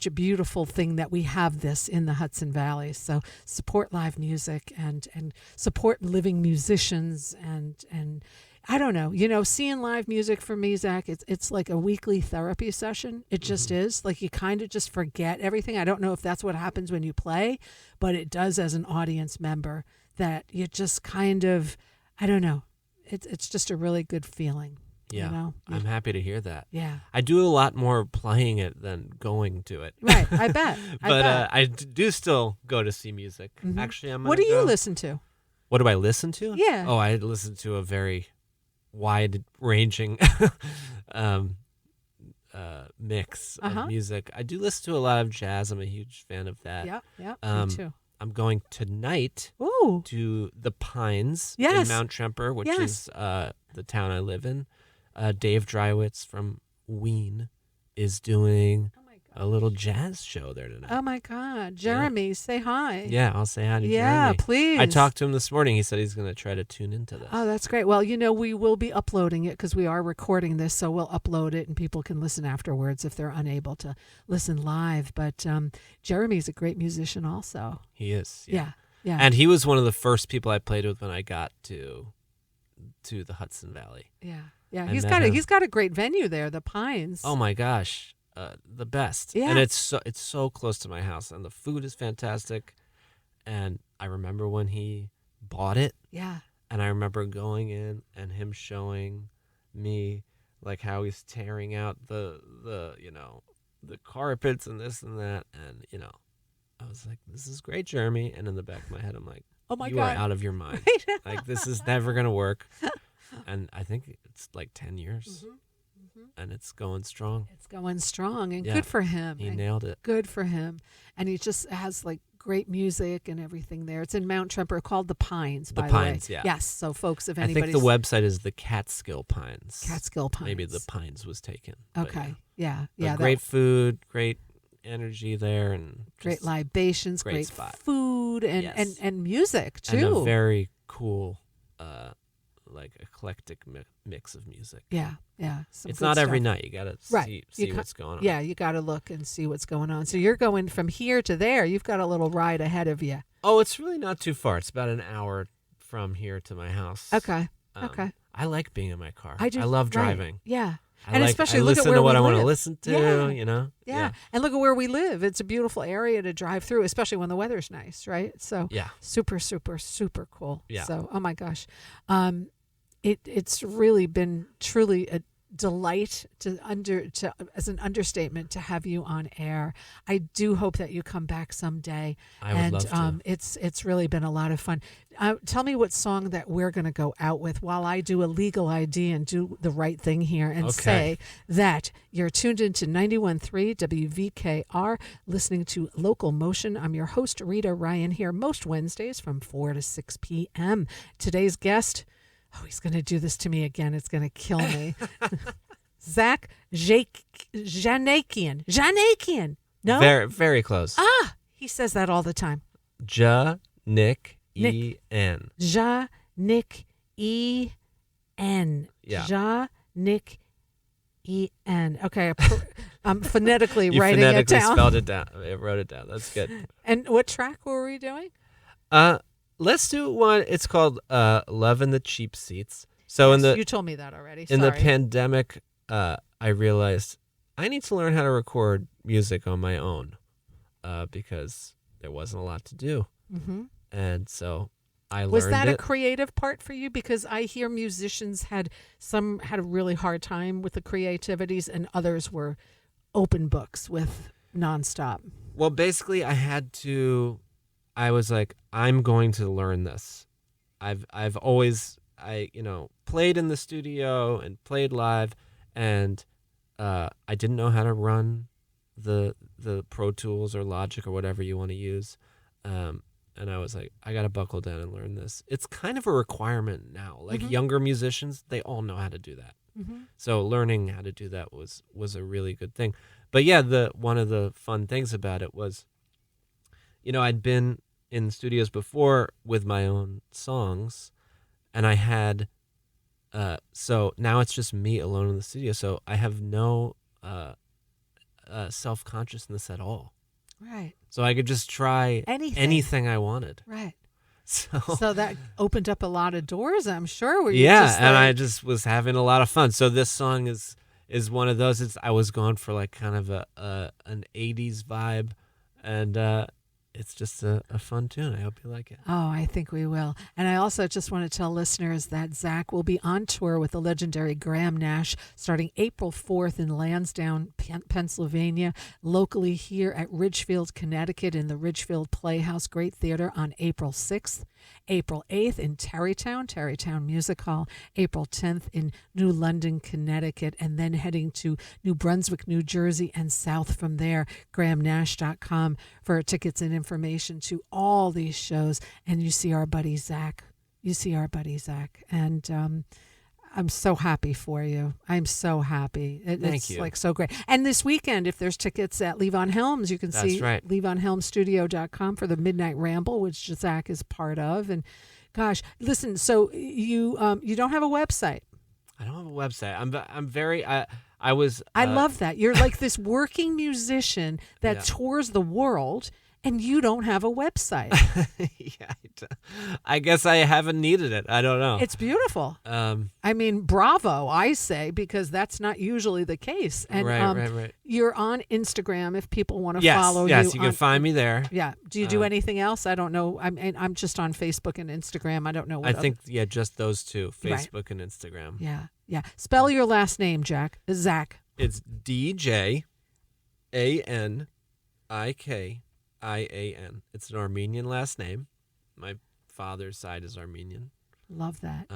a beautiful thing that we have this in the Hudson Valley. So support live music and support living musicians and I don't know, seeing live music for me, Zach, it's like a weekly therapy session. It just is. Like, you kind of just forget everything. I don't know if that's what happens when you play, but it does as an audience member, that you just kind of, I don't know. It's just a really good feeling. Yeah, I'm happy to hear that. Yeah. I do a lot more playing it than going to it. Right, I bet. I do still go to see music. Mm-hmm. Actually, What do you listen to? What do I listen to? Yeah. Oh, I listen to a very wide-ranging mix of music. I do listen to a lot of jazz. I'm a huge fan of that. Yeah, me too. I'm going tonight to the Pines in Mount Tremper, which is the town I live in. Dave Drywitz from Ween is doing a little jazz show there tonight. Oh my God. Jeremy, say hi. Yeah, I'll say hi to Jeremy. Yeah, please. I talked to him this morning. He said he's going to try to tune into this. Oh, that's great. Well, we will be uploading it because we are recording this, so we'll upload it and people can listen afterwards if they're unable to listen live. But Jeremy's a great musician also. He is. Yeah. And he was one of the first people I played with when I got to the Hudson Valley. Yeah, he's got a great venue there, the Pines. Oh my gosh, the best. Yeah. And it's so close to my house, and the food is fantastic. And I remember when he bought it. Yeah. And I remember going in and him showing me like how he's tearing out the carpets and this and that, and I was like, this is great, Jeremy. And in the back of my head, I'm like, oh my you God, are out of your mind. Like, this is never gonna work. And I think it's like 10 years, and it's going strong. It's going strong, and good for him. He nailed it. Good for him. And he just has like great music and everything there. It's in Mount Tremper, called the Pines, by the way. The Pines, yeah. Yes, so folks, if I anybody's... think the website is the Catskill Pines. Catskill Pines. Maybe the Pines was taken. Okay, yeah. Great food, great energy there, and great libations, great spot. Food, and music, too. And a very cool... like eclectic mix of music. Yeah. It's not every night. You gotta see what's going on. Yeah, you gotta look and see what's going on. So you're going from here to there. You've got a little ride ahead of you. Oh, it's really not too far. It's about an hour from here to my house. Okay. I like being in my car. I do. I love driving. Right. Yeah. Especially look at where I want to listen to. Yeah. And look at where we live. It's a beautiful area to drive through, especially when the weather's nice, right? So super, super, super cool. Yeah. So, oh my gosh. It's really been truly a delight as an understatement to have you on air. I do hope that you come back someday. I would love to. It's really been a lot of fun. Tell me what song that we're going to go out with while I do a legal ID and do the right thing here and say that you're tuned into 91.3 WVKR, listening to LocalMotion. I'm your host, Rita Ryan, here most Wednesdays from 4 to 6 p.m. Today's guest... Oh, he's going to do this to me again. It's going to kill me. Zach Djanikian. Djanikian. No? Very, very close. He says that all the time. Djanikian. Djanikian. Yeah. Djanikian. Okay, I'm phonetically you writing it down. Spelled it down. I wrote it down. That's good. And what track were we doing? Let's do one. It's called "Love in the Cheap Seats." So you told me that already. In the pandemic, I realized I need to learn how to record music on my own because there wasn't a lot to do, and so I learned. Was that a creative part for you? Because I hear musicians had a really hard time with the creativities, and others were open books with nonstop. Well, basically, I was like, I'm going to learn this. I've always played in the studio and played live, and I didn't know how to run the Pro Tools or Logic or whatever you want to use. And I was like, I got to buckle down and learn this. It's kind of a requirement now. Like Mhm. younger musicians, they all know how to do that. Mm-hmm. So learning how to do that was a really good thing. But yeah, one of the fun things about it was, I'd been in studios before with my own songs, and I had, so now it's just me alone in the studio. So I have no self-consciousness at all. Right. So I could just try anything I wanted. Right. So So that opened up a lot of doors, I'm sure. Where and I just was having a lot of fun. So this song is one of those. I was going for like kind of an 80s vibe, and it's just a fun tune. I hope you like it. Oh, I think we will. And I also just want to tell listeners that Zach will be on tour with the legendary Graham Nash starting April 4th in Lansdowne, Pennsylvania, locally here at Ridgefield, Connecticut in the Ridgefield Playhouse Great Theater on April 6th. April 8th in Tarrytown Music Hall, April 10th in New London, Connecticut, and then heading to New Brunswick, New Jersey, and south from there, grahamnash.com for tickets and information to all these shows. And you see our buddy Zach. And I'm so happy for you. I'm so happy. Thank It's you. like so great. And this weekend, if there's tickets at Levon Helms, you can see levonhelmstudio.com for the Midnight Ramble, which Zach is part of. And gosh, listen, so you don't have a website. I don't have a website. I'm very I love that. You're like this working musician that Yeah. tours the world, and you don't have a website. yeah, I guess I haven't needed it. I don't know. It's beautiful. I mean, bravo, I say, because that's not usually the case. And right. you're on Instagram if people want to Yes, follow you. yes, you can find me there. Yeah. Do you do anything else? I don't know. I'm just on Facebook and Instagram. I don't know what I think just those two, Right. Facebook and Instagram. Yeah. Spell your last name, Zach. It's DJANIKIAN. It's an Armenian last name. My father's side is Armenian. Love that.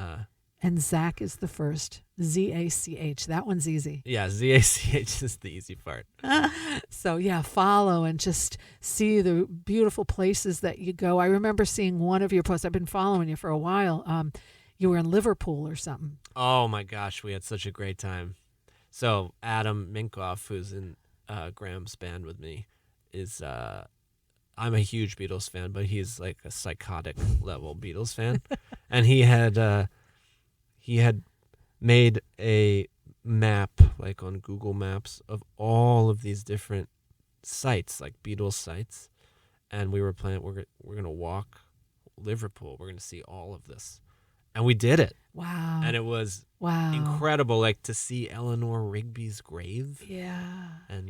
And Zach is the first. ZACH. That one's easy. Yeah, ZACH is the easy part. So, yeah, follow and just see the beautiful places that you go. I remember seeing one of your posts. I've been following you for a while. You were in Liverpool or something. Oh, my gosh. We had such a great time. So Adam Minkoff, who's in Graham's band with me, is I'm a huge Beatles fan, but he's like a psychotic level Beatles fan. And he had made a map, like on Google Maps, of all of these different sites, like Beatles sites. And we were planning, we're going to walk Liverpool. We're going to see all of this. And we did it. Wow. And it was incredible, like to see Eleanor Rigby's grave. Yeah. And,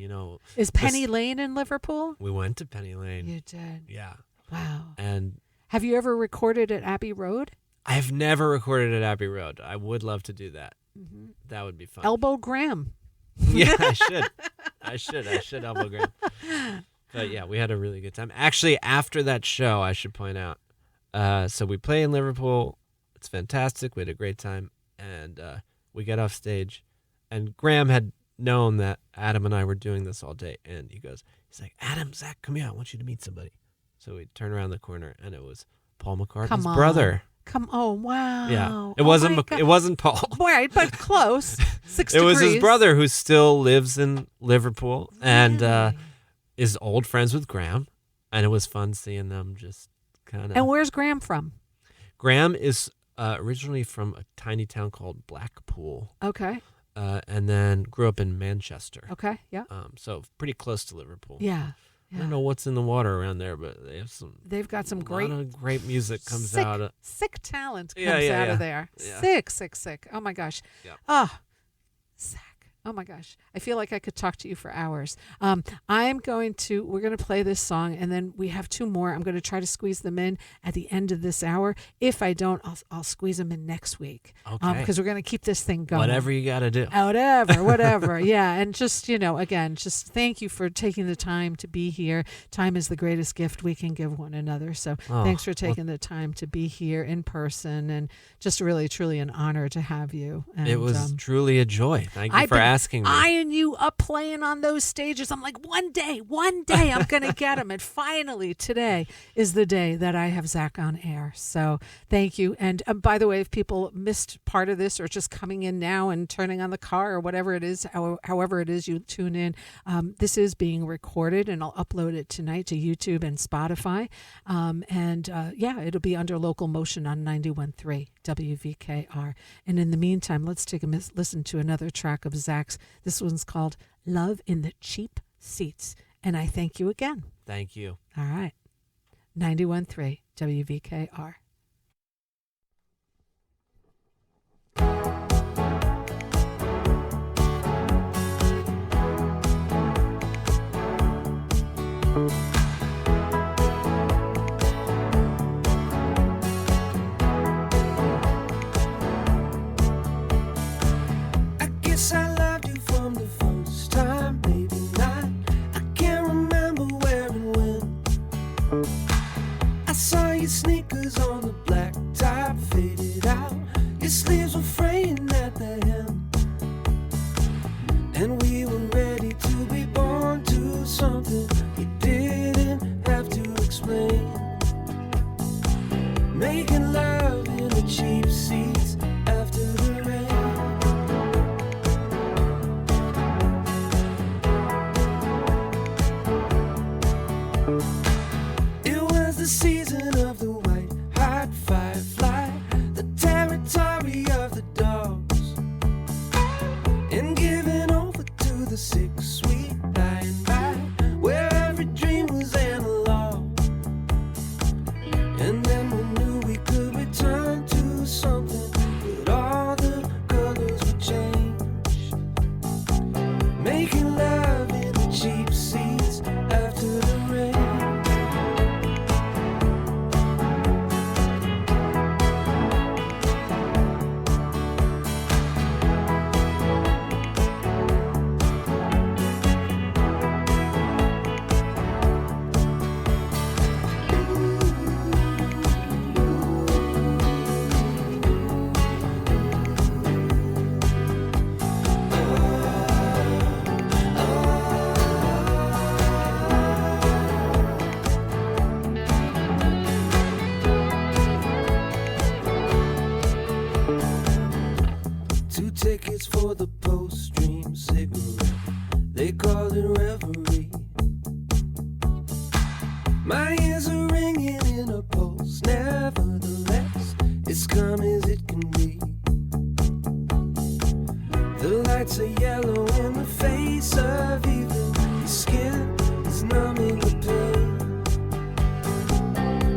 Is Penny Lane in Liverpool? we went to Penny Lane. You did. Yeah. Wow. And Have you ever recorded at Abbey Road? I've never recorded at Abbey Road. I would love to do that. Mm-hmm. That would be fun. Elbow Graham. Yeah, I should elbow Graham. But yeah, we had a really good time. Actually, after that show, I should point out, so we play in Liverpool. It's fantastic. We had a great time. And we get off stage. And Graham had known that Adam and I were doing this all day. And he's like, Adam, Zach, come here. I want you to meet somebody. So we turn around the corner, and it was Paul McCartney's brother. Oh, wow. Yeah. It Oh wasn't my God. it wasn't Paul. Right, but close. 6 It degrees. was his brother, who still lives in Liverpool and Really? is old friends with Graham. And it was fun seeing them just kind of. And where's Graham from? Graham is originally from a tiny town called Blackpool, Okay. and then grew up in Manchester. Okay. Yeah. So pretty close to Liverpool. Yeah. I don't know what's in the water around there, but They've got some a great, lot of great music comes sick, out of. sick talent comes Yeah, out yeah. of there. Yeah. Sick. Oh my gosh. Yeah. Oh, Zach. Oh my gosh. I feel like I could talk to you for hours. We're going to play this song, and then we have 2 more. I'm going to try to squeeze them in at the end of this hour. If I don't, I'll squeeze them in next week. Okay. Because we're going to keep this thing going. Whatever you got to do. Whatever. Yeah. And just, again, just thank you for taking the time to be here. Time is the greatest gift we can give one another. So thanks for taking the time to be here in person, and just really, truly an honor to have you. And, it was truly a joy. Thank you I've for been asking me. eyeing you up playing on those stages. I'm like, one day I'm going to get him. And finally, today is the day that I have Zach on air. So thank you. And by the way, if people missed part of this or just coming in now and turning on the car or whatever it is, however it is you tune in, this is being recorded and I'll upload it tonight to YouTube and Spotify. It'll be under LocalMotion on 91.3 WVKR. And in the meantime, let's take a listen to another track of Zach's. This one's called Love in the Cheap Seats. And I thank you again. Thank you. All right. 91.3 WVKR. I loved you from the first time, maybe not. I can't remember where and when. I saw your sneakers on the black top, faded out. Your sleeves were fraying at the hem, and we were ready to be born to something you didn't have to explain. Making love in the cheap seats after the rain. The season of the white hot firefly, the territory of the dogs, and giving over to the sick, sweet by and by, where every dream was analog. And then we knew we could return to something, but all the colors would change. Making love in the cheap seats after the rain. Tickets for the post-stream cigarette, they call it reverie. My ears are ringing in a pulse, nevertheless, it's calm as it can be. The lights are yellow in the face of evening, your skin is numbing the pain.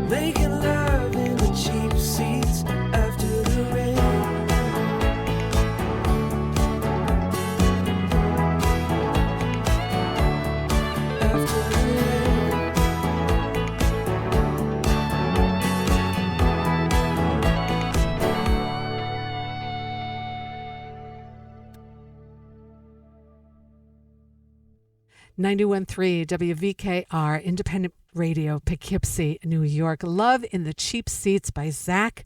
Making love in the cheap seats after the rain. .3 WVKR, independent radio, Poughkeepsie, New York. Love in the Cheap Seats by Zach.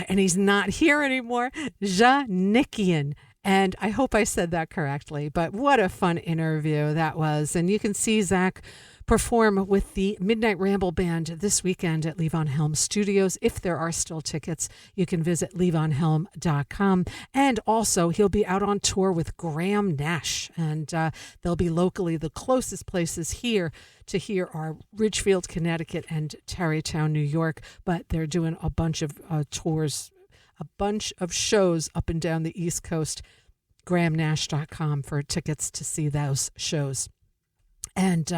And he's not here anymore. Djanikian. And I hope I said that correctly, but what a fun interview that was. And you can see Zach perform with the Midnight Ramble Band this weekend at Levon Helm Studios. If there are still tickets, you can visit levonhelm.com. And also, he'll be out on tour with Graham Nash. And they'll be locally. The closest places here to hear are Ridgefield, Connecticut, and Tarrytown, New York. But they're doing a bunch of tours, a bunch of shows up and down the East Coast. GrahamNash.com for tickets to see those shows. And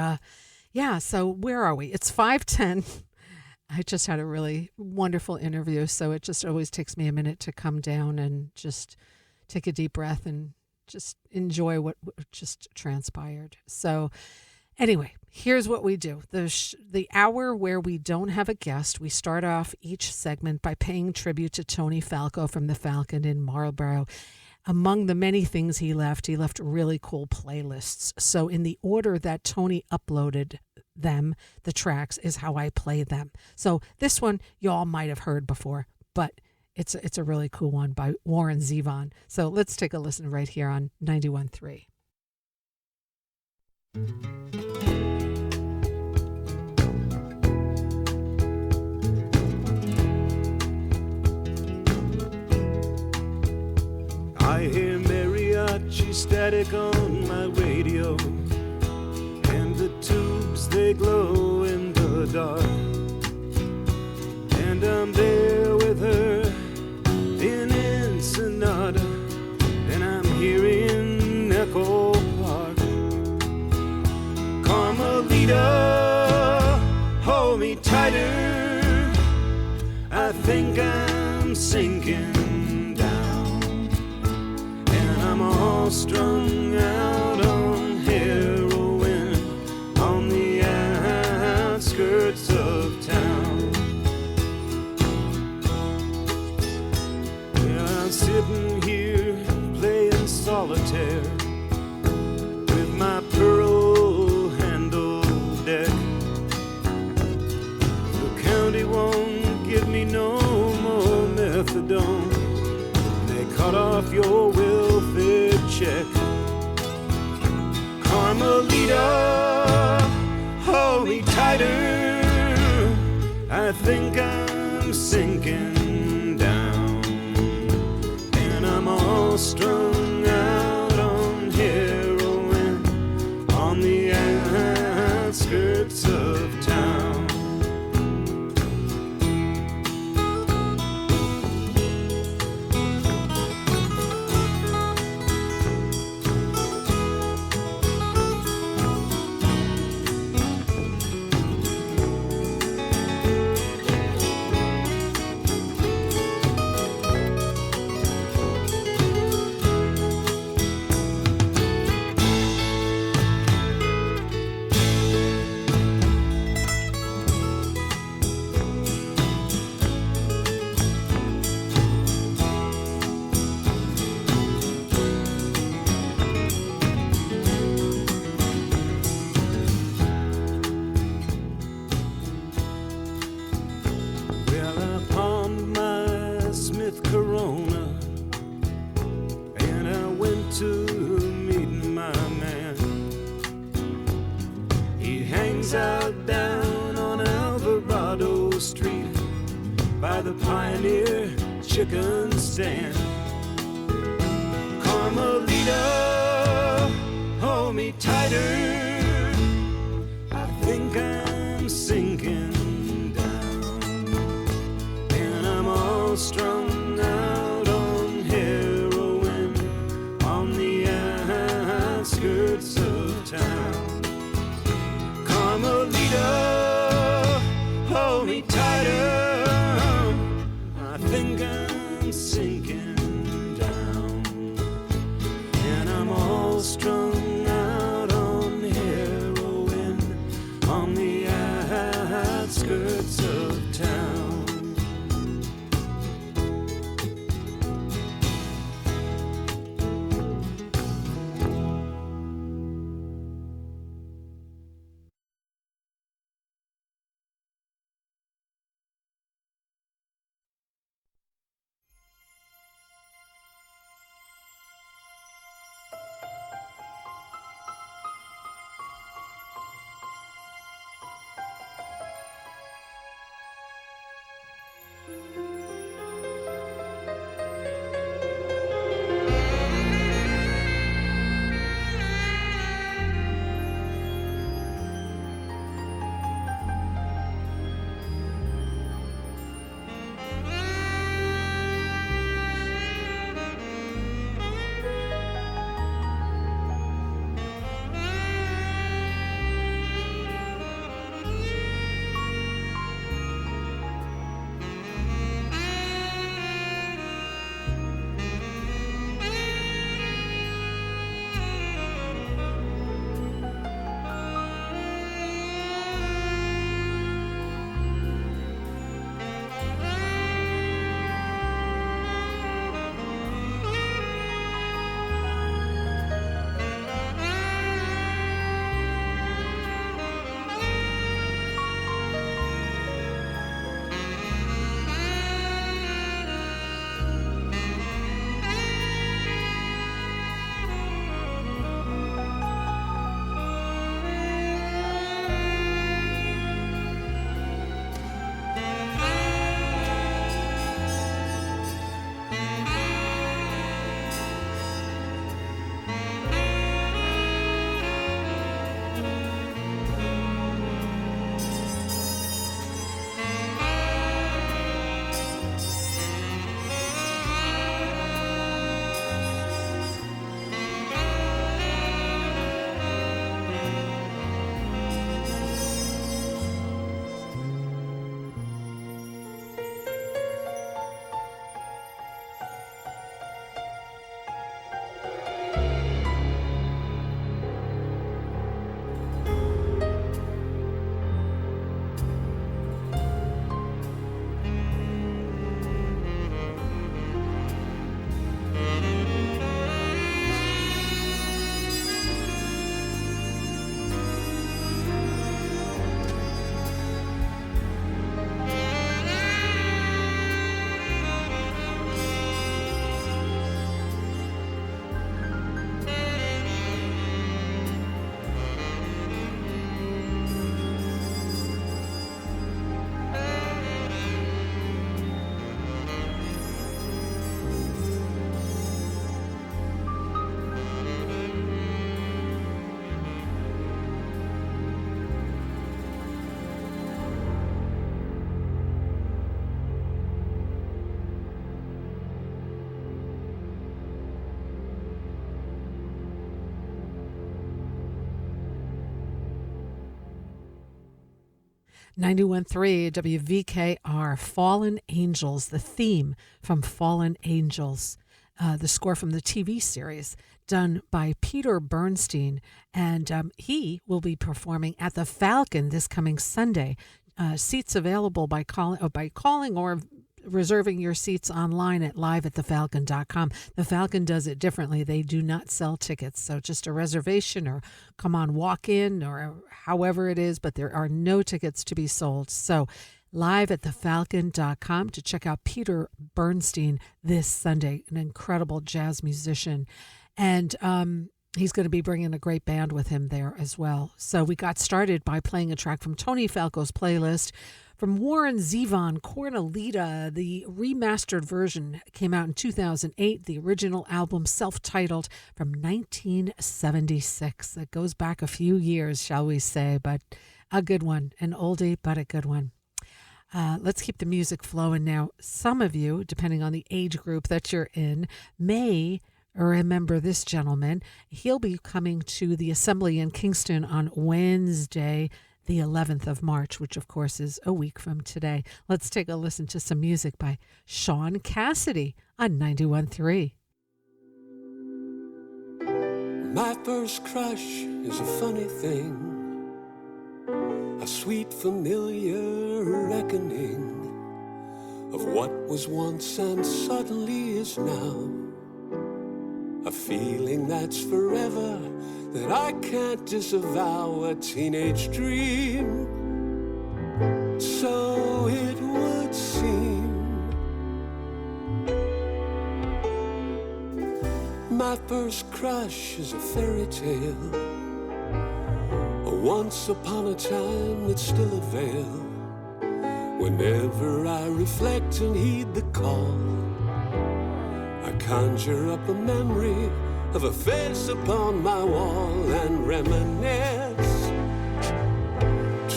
so where are we? It's 5:10. I just had a really wonderful interview, so it just always takes me a minute to come down and just take a deep breath and just enjoy what just transpired. So anyway, here's what we do. The hour where we don't have a guest, we start off each segment by paying tribute to Tony Falco from the Falcon in Marlborough. Among the many things he left really cool playlists. So in the order that Tony uploaded them, the tracks, is how I play them. So this one y'all might have heard before, but it's a really cool one by Warren Zevon. So let's take a listen right here on 91.3. I hear mariachi static on my radio, and the tubes they glow in the dark, and I'm there with her in Ensenada, and I'm hearing Echo Park. Carmelita, hold me tighter, I think I'm sinking down, and I'm all strung out on heroin on the outskirts of town. Well, I'm sitting here playing solitaire with my pearl handle deck. The county won't give me no more methadone. They cut off your welfare check. Carmelita, hold me tighter, I think I'm sinking down, and I'm all strung out on heroin on the outskirts of town. Well, I palmed my Smith Corona, and I went to meet my man. He hangs out down on Alvarado Street by the Pioneer Chicken Stand. Carmelita, hold me tighter, I think I'm sinking down, and I'm all strung out on heroin on the outskirts of town. Carmelita, hold me tighter, I think I'm sinking down, and I'm all strung out on heroin on the outskirts of town. 91.3 WVKR, Fallen Angels, the theme from Fallen Angels, the score from the TV series done by Peter Bernstein. And he will be performing at the Falcon this coming Sunday. Seats available by calling or reserving your seats online at liveatthefalcon.com. The Falcon does it differently. They do not sell tickets. So just a reservation or come on, walk in or however it is, but there are no tickets to be sold. So liveatthefalcon.com to check out Peter Bernstein this Sunday, an incredible jazz musician. And he's going to be bringing a great band with him there as well. So we got started by playing a track from Tony Falco's playlist. From Warren Zevon, Cornelita, the remastered version came out in 2008. The original album, self-titled, from 1976. It goes back a few years, shall we say, but a good one. An oldie, but a good one. Let's keep the music flowing now. Some of you, depending on the age group that you're in, may remember this gentleman. He'll be coming to the Assembly in Kingston on Wednesday, the 11th of March, which of course is a week from today. Let's take a listen to some music by Sean Cassidy on 91.3. My first crush is a funny thing, a sweet familiar reckoning of what was once and suddenly is now, a feeling that's forever that I can't disavow, a teenage dream, so it would seem. My first crush is a fairy tale, a once upon a time that's still a veil. Whenever I reflect and heed the call, I conjure up a memory of a face upon my wall and reminisce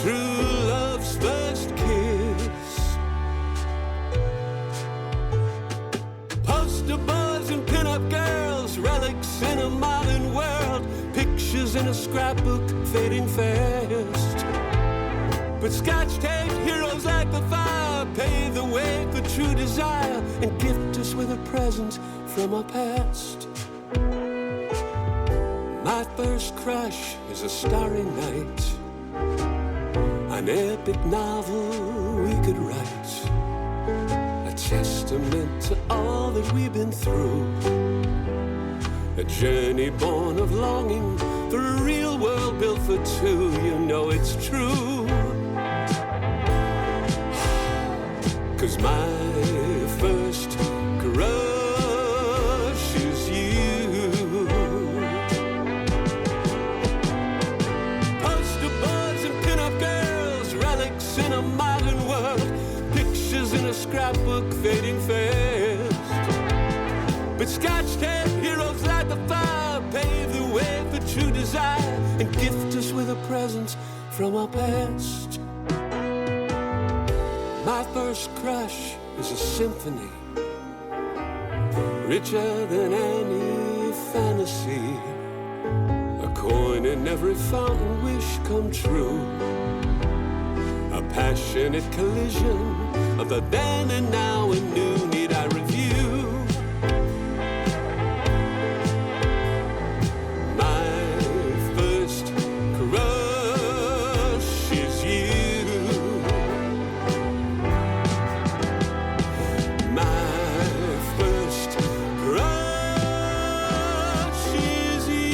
true love's first kiss. Poster boys and pin-up girls, relics in a modern world, pictures in a scrapbook fading fast. But scotch tape heroes like the fire pave the way for true desire and gift us with a present from our past. My first crush is a starry night, an epic novel we could write, a testament to all that we've been through, a journey born of longing for a real world built for two. You know it's true, 'cause my first crush is you. Poster boys and pin-up girls, relics in a modern world, pictures in a scrapbook fading fast. But scotch tape heroes light the fire, pave the way for true desire, and gift us with a present from our past. My first crush is a symphony, richer than any fantasy, a coin in every fountain wish come true, a passionate collision of the then and now and new. Need I review? My first crush is you. My first crush is you.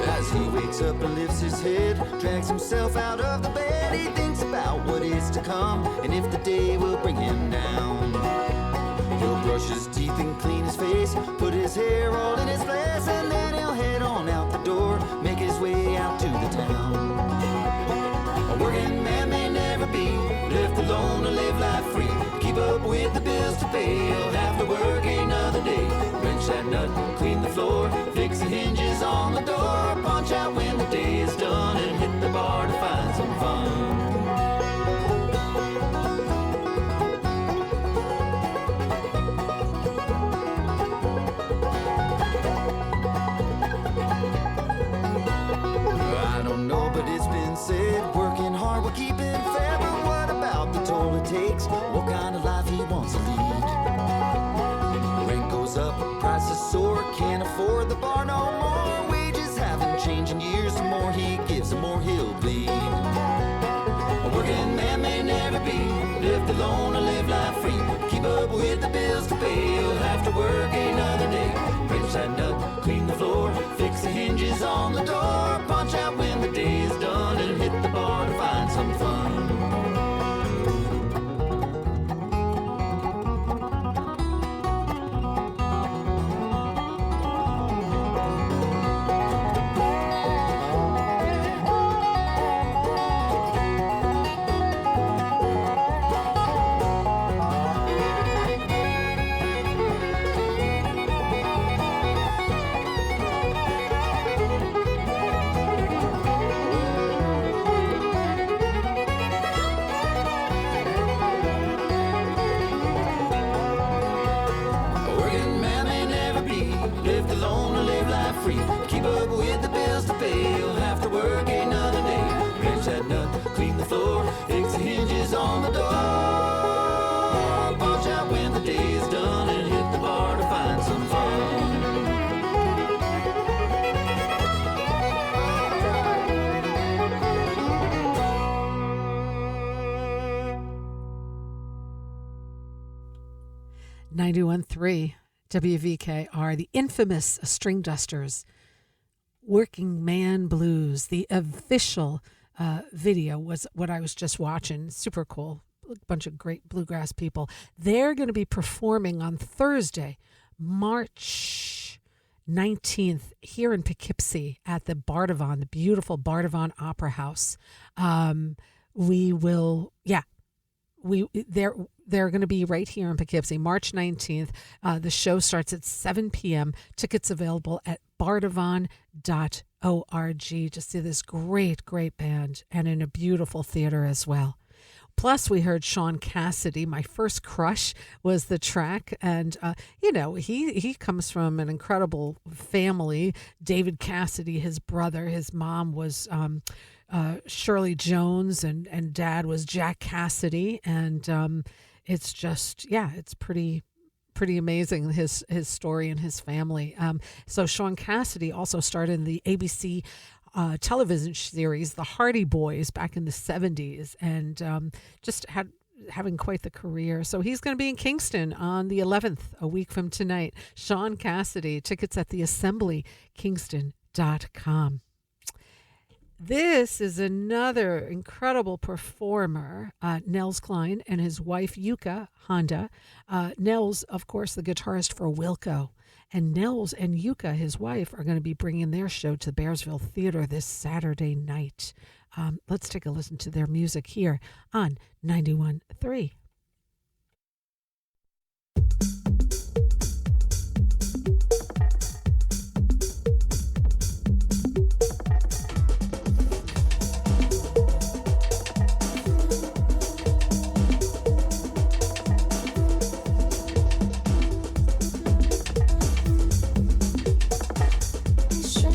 As he wakes up and lifts his head, drags himself out of the bed, he thinks about what is to come and if the day will bring him down. He'll brush his teeth and clean his face, put his hair all in his place, and then he'll head on out the door, make his way out to the town. A working man may never be left alone to live life free, keep up with the bills to pay, he'll have to work another day, wrench that nut, clean the floor, fix the hinges on the door, punch out when the day is done, and hit the bar to find some fun. I don't know, but it's been said, working hard will keep him fair, but what about the toll it takes? What kind of life he wants to lead? Rent goes up, prices soar, can't afford the bar no more. Wages haven't changed in years, the more he gives, the more he'll bleed. A working man may never be left alone or live life free. Keep up with the bills to pay, he'll have to work another day. Wrench that nut, clean the floor, fix the hinges on the door, punch out when the day is done, and hit the bar to find some fun. Keep up with the bills to pay, you'll have to work another day. Wrench that nut, clean the floor, fix the hinges on the door, punch out when the day is done, and hit the bar to find some fun. 91.3 WVKR, the infamous String Dusters, Working Man Blues. The official video was what I was just watching. Super cool. A bunch of great bluegrass people. They're going to be performing on Thursday, March 19th, here in Poughkeepsie at the Bardavon, the beautiful Bardavon Opera House. They're going to be right here in Poughkeepsie, March 19th. The show starts at 7 p.m. Tickets available at bardavon.org to see this great, great band, and in a beautiful theater as well. Plus, we heard Sean Cassidy. My First Crush was the track. And, he comes from an incredible family. David Cassidy, his brother, his mom was Shirley Jones, and dad was Jack Cassidy. And it's just, it's pretty amazing, his story and his family. So Sean Cassidy also starred in the ABC television series The Hardy Boys back in the 70s, and just having quite the career. So he's going to be in Kingston on the 11th, a week from tonight. Sean Cassidy, tickets at the assemblykingston.com. This is another incredible performer, Nels Klein and his wife, Yuka Honda. Nels, of course, the guitarist for Wilco. And Nels and Yuka, his wife, are going to be bringing their show to the Bearsville Theater this Saturday night. Let's take a listen to their music here on 91.3. Sure.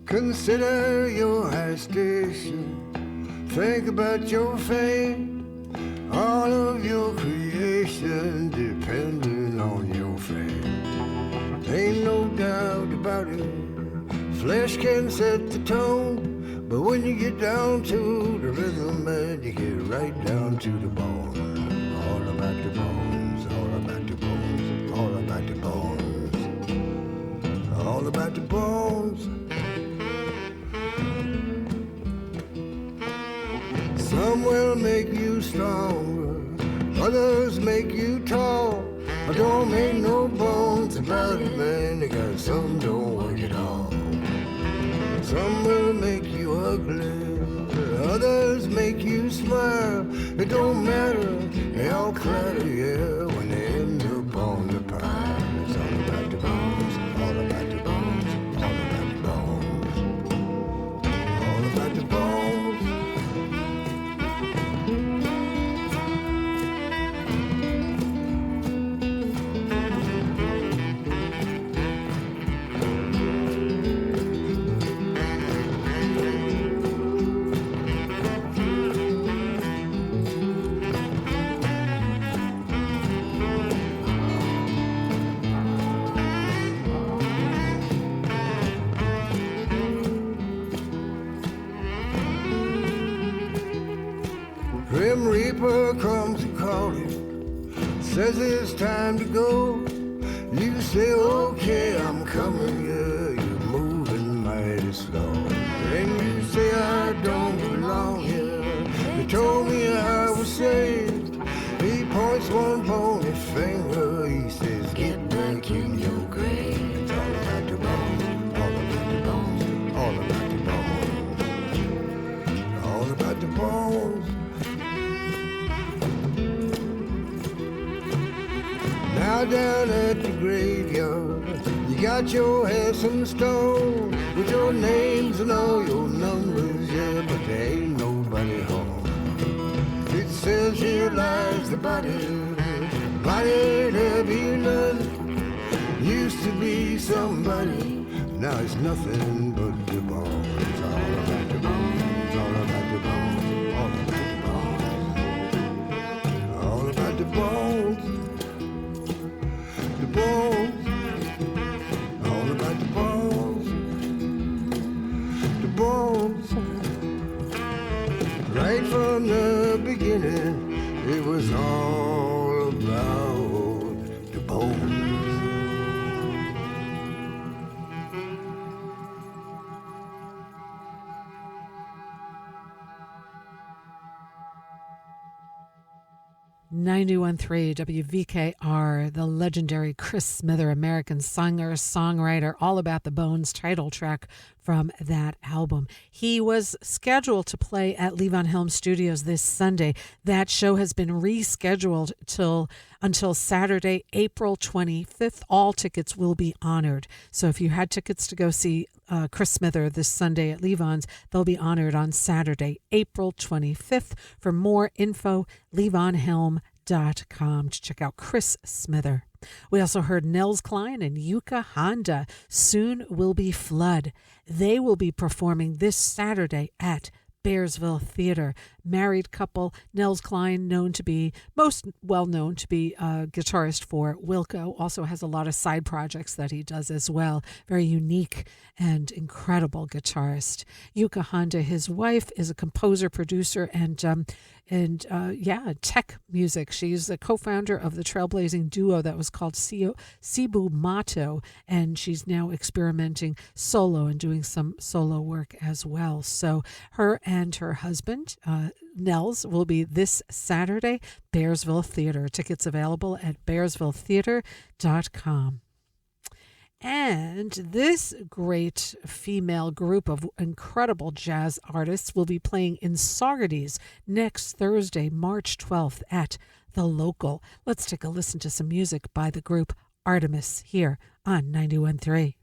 Consider your high station. Think about your fame. All of your creation depending on your fame. Ain't no doubt about it. Flesh can set the tone, but when you get down to the rhythm, man, you get right down to the bone. All about the bones, all about the bones, all about the bones, all about the bones. Some will make you stronger, others make you tall. But don't make no bones about it, man, because some don't work at all. Some will make you ugly, others make you smile. It don't matter, they all clatter, yeah, when they end up on the pile. It's all about the bones, all about the bones, all about the bones, all about the bones. Grim Reaper comes a-calling, says it's time to go. You say, okay, I'm coming, yeah, you're moving mighty slow. Then you say, I don't belong here. You told me I was saved. He points one bony finger, he says, get back in your grave. It's all about the bones, all about the bones, all about the bones, all about the bones. Now down at the graveyard, you got your handsome stone with your names and all your numbers, yeah, but there ain't nobody home. It says here lies the body, body there be none. Used to be somebody, now it's nothing but the bones. It's all about the bones, all about the bones, all about the bones, all about the bones. The bones, all about the bones, the bones. Right from the beginning, it was all about the bones. 91.3 WVKR, the legendary Chris Smither, American singer, songwriter, All About the Bones title track from that album. He was scheduled to play at Levon Helm Studios this Sunday. That show has been rescheduled until Saturday, April 25th. All tickets will be honored. So if you had tickets to go see Chris Smither this Sunday at Levon's, they'll be honored on Saturday, April 25th. For more info, levonhelm.com to check out Chris Smither. We also heard Nels Klein and Yuka Honda, Soon Will Be Flood. They will be performing this Saturday at Bearsville Theater. Married couple, Nels Klein, most well known to be a guitarist for Wilco, also has a lot of side projects that he does as well. Very unique and incredible guitarist. Yuka Honda, his wife, is a composer, producer, and tech music. She's the co-founder of the trailblazing duo that was called Cebu Mato, and she's now experimenting solo and doing some solo work as well. So her and her husband, Nels, will be this Saturday, Bearsville Theater. Tickets available at bearsvilletheater.com. And this great female group of incredible jazz artists will be playing in Saugerties next Thursday, March 12th at The Local. Let's take a listen to some music by the group Artemis here on 91.3.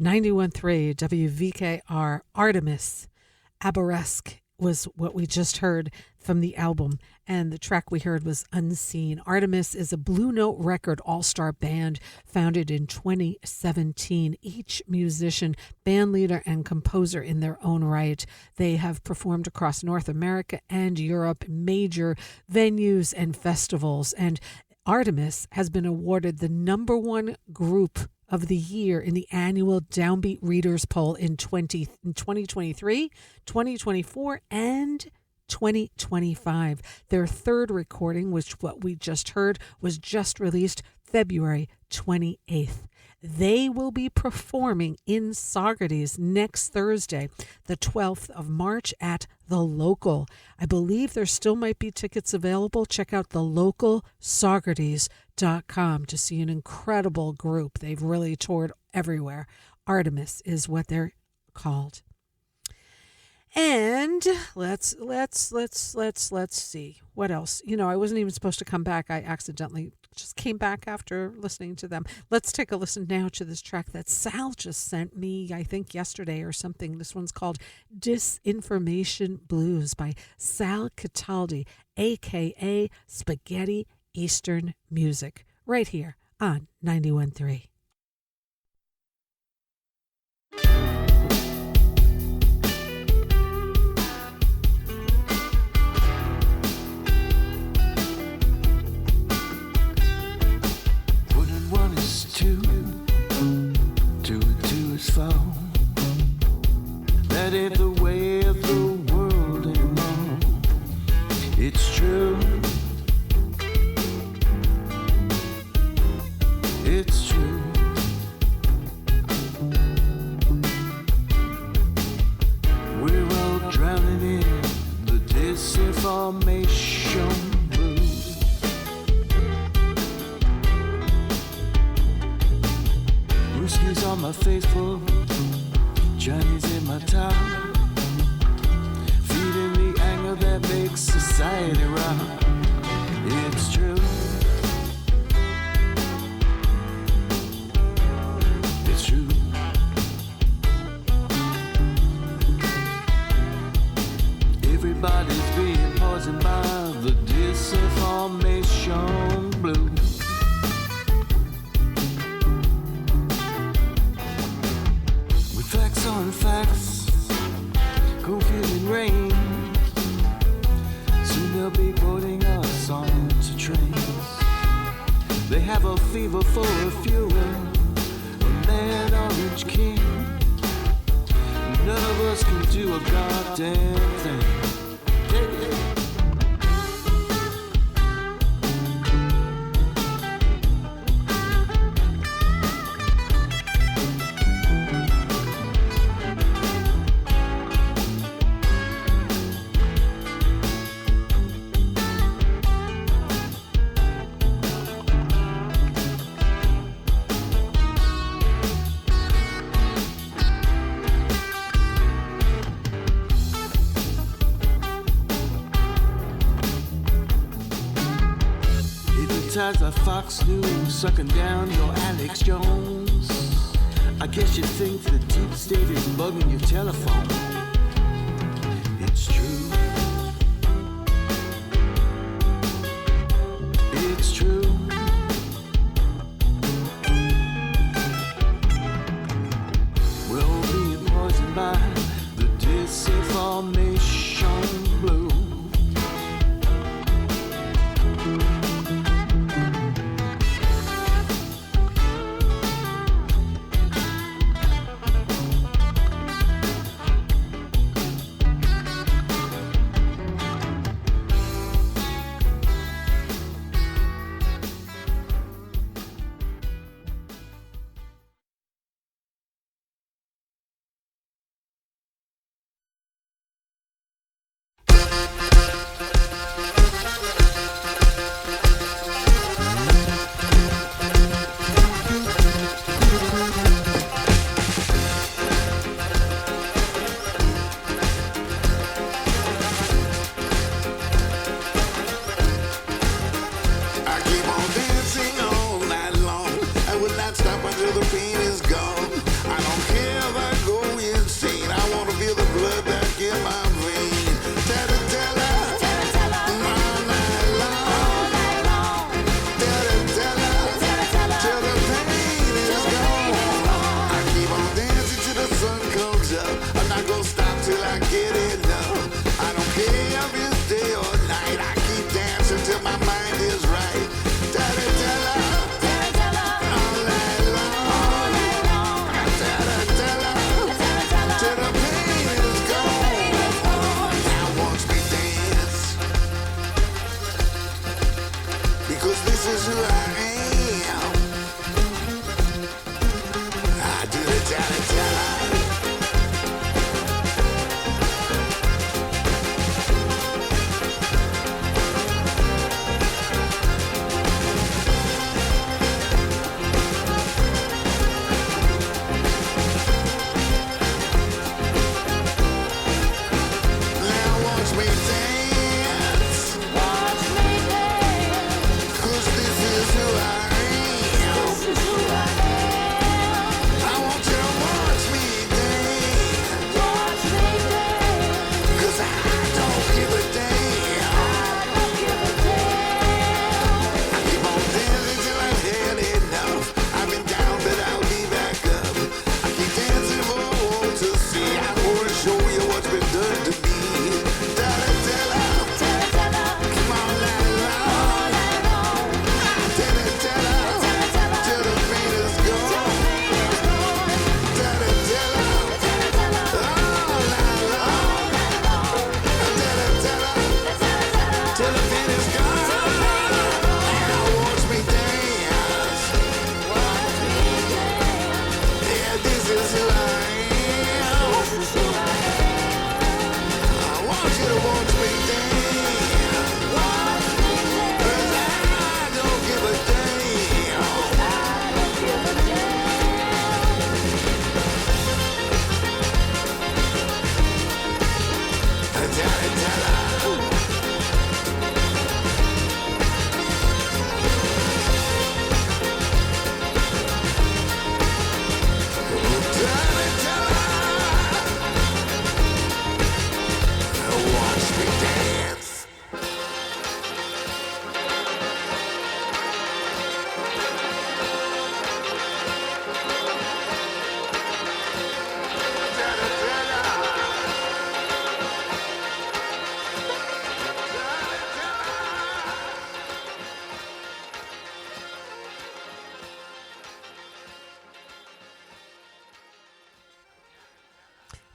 91.3 WVKR. Artemis Aberesque was what we just heard from the album, and the track we heard was Unseen. Artemis is a Blue Note Record all-star band founded in 2017. Each musician, band leader, and composer in their own right. They have performed across North America and Europe, major venues and festivals, and Artemis has been awarded the #1 group of the year in the annual Downbeat Readers Poll in 2023, 2024, and 2025. Their third recording, which what we just heard, was just released February 28th. They will be performing in Saugerties next Thursday, the 12th of March at The Local. I believe there still might be tickets available. Check out thelocalsaugerties.com to see an incredible group. They've really toured everywhere. Artemis is what they're called. And let's see what else. You know, I wasn't even supposed to come back. I accidentally just came back after listening to them. Let's take a listen now to this track that Sal just sent me, I think yesterday or something. This one's called Disinformation Blues by Sal Cataldi, a.k.a. Spaghetti Eastern Music, right here on 91.3. Two and two is four. That ain't the way of the world anymore. It's true. It's true. We're all drowning in the disinformation blues. Whiskey's on my faithful, Johnny's in my town, feeding the anger that makes society rock. It's true. It's true. Everybody's being poisoned by the disinformation blues. Facts on facts, confusing rain. Soon they'll be boarding us onto trains. They have a fever for a fuel, a mad orange king. None of us can do a goddamn thing. By Fox News sucking down your Alex Jones. I guess you think the deep state is bugging your telephone. It's true. It's true. We're all being poisoned by the disinformation blue.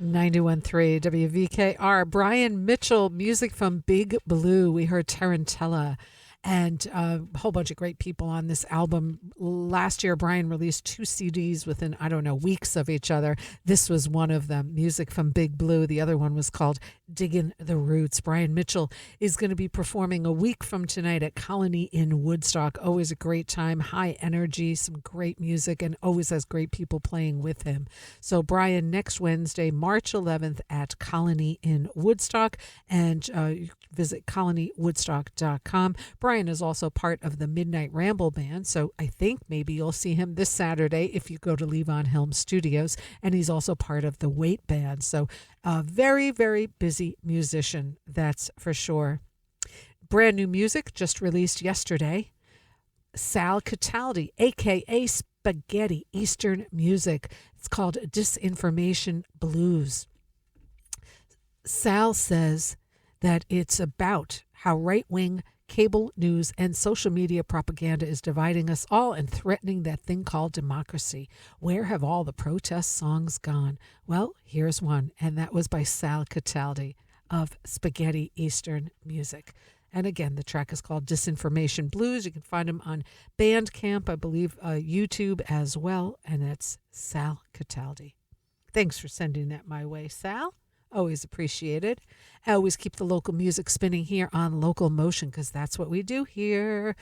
91.3 WVKR. Brian Mitchell, music from Big Blue. We heard Tarantella and a whole bunch of great people on this album. Last year, Brian released 2 CDs within, weeks of each other. This was one of them, music from Big Blue. The other one was called Diggin' the Roots. Brian Mitchell is going to be performing a week from tonight at Colony in Woodstock. Always a great time, high energy, some great music, and always has great people playing with him. So Brian, next Wednesday, March 11th at Colony in Woodstock, and visit colonywoodstock.com. Brian is also part of the Midnight Ramble Band, so I think maybe you'll see him this Saturday if you go to Levon Helm Studios, and he's also part of the Wait Band. So a very, very busy musician, that's for sure. Brand new music just released yesterday. Sal Cataldi, a.k.a. Spaghetti Eastern Music. It's called Disinformation Blues. Sal says that it's about how right-wing cable news and social media propaganda is dividing us all and threatening that thing called democracy. Where have all the protest songs gone? Well, here's one, and that was by Sal Cataldi of Spaghetti Eastern Music. And again, the track is called Disinformation Blues. You can find him on Bandcamp, I believe, YouTube as well, and it's Sal Cataldi. Thanks for sending that my way, Sal. Always appreciated. I always keep the local music spinning here on Local Motion because that's what we do here.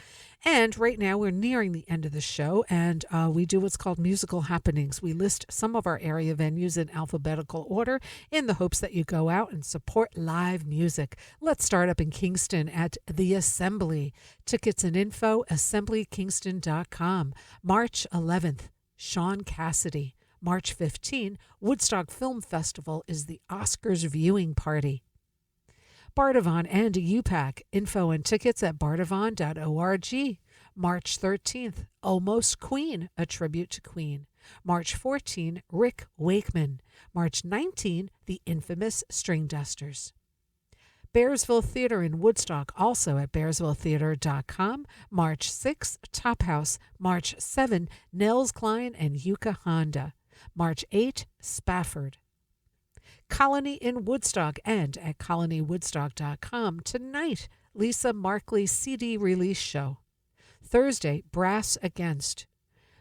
And right now we're nearing the end of the show, and we do what's called musical happenings. We list some of our area venues in alphabetical order in the hopes that you go out and support live music. Let's start up in Kingston at The Assembly. Tickets and info, assemblykingston.com. March 11th, Sean Cassidy. March 15, Woodstock Film Festival is the Oscars viewing party. Bardavon and UPAC. Info and tickets at bardavon.org. March 13th, Almost Queen, a tribute to Queen. March 14, Rick Wakeman. March 19, the infamous String Dusters. Bearsville Theater in Woodstock, also at bearsvilletheater.com. March 6, Top House. March 7, Nels Klein and Yuka Honda. March 8, Spafford. Colony in Woodstock and at colonywoodstock.com. Tonight, Lisa Markley's CD release show. Thursday, Brass Against.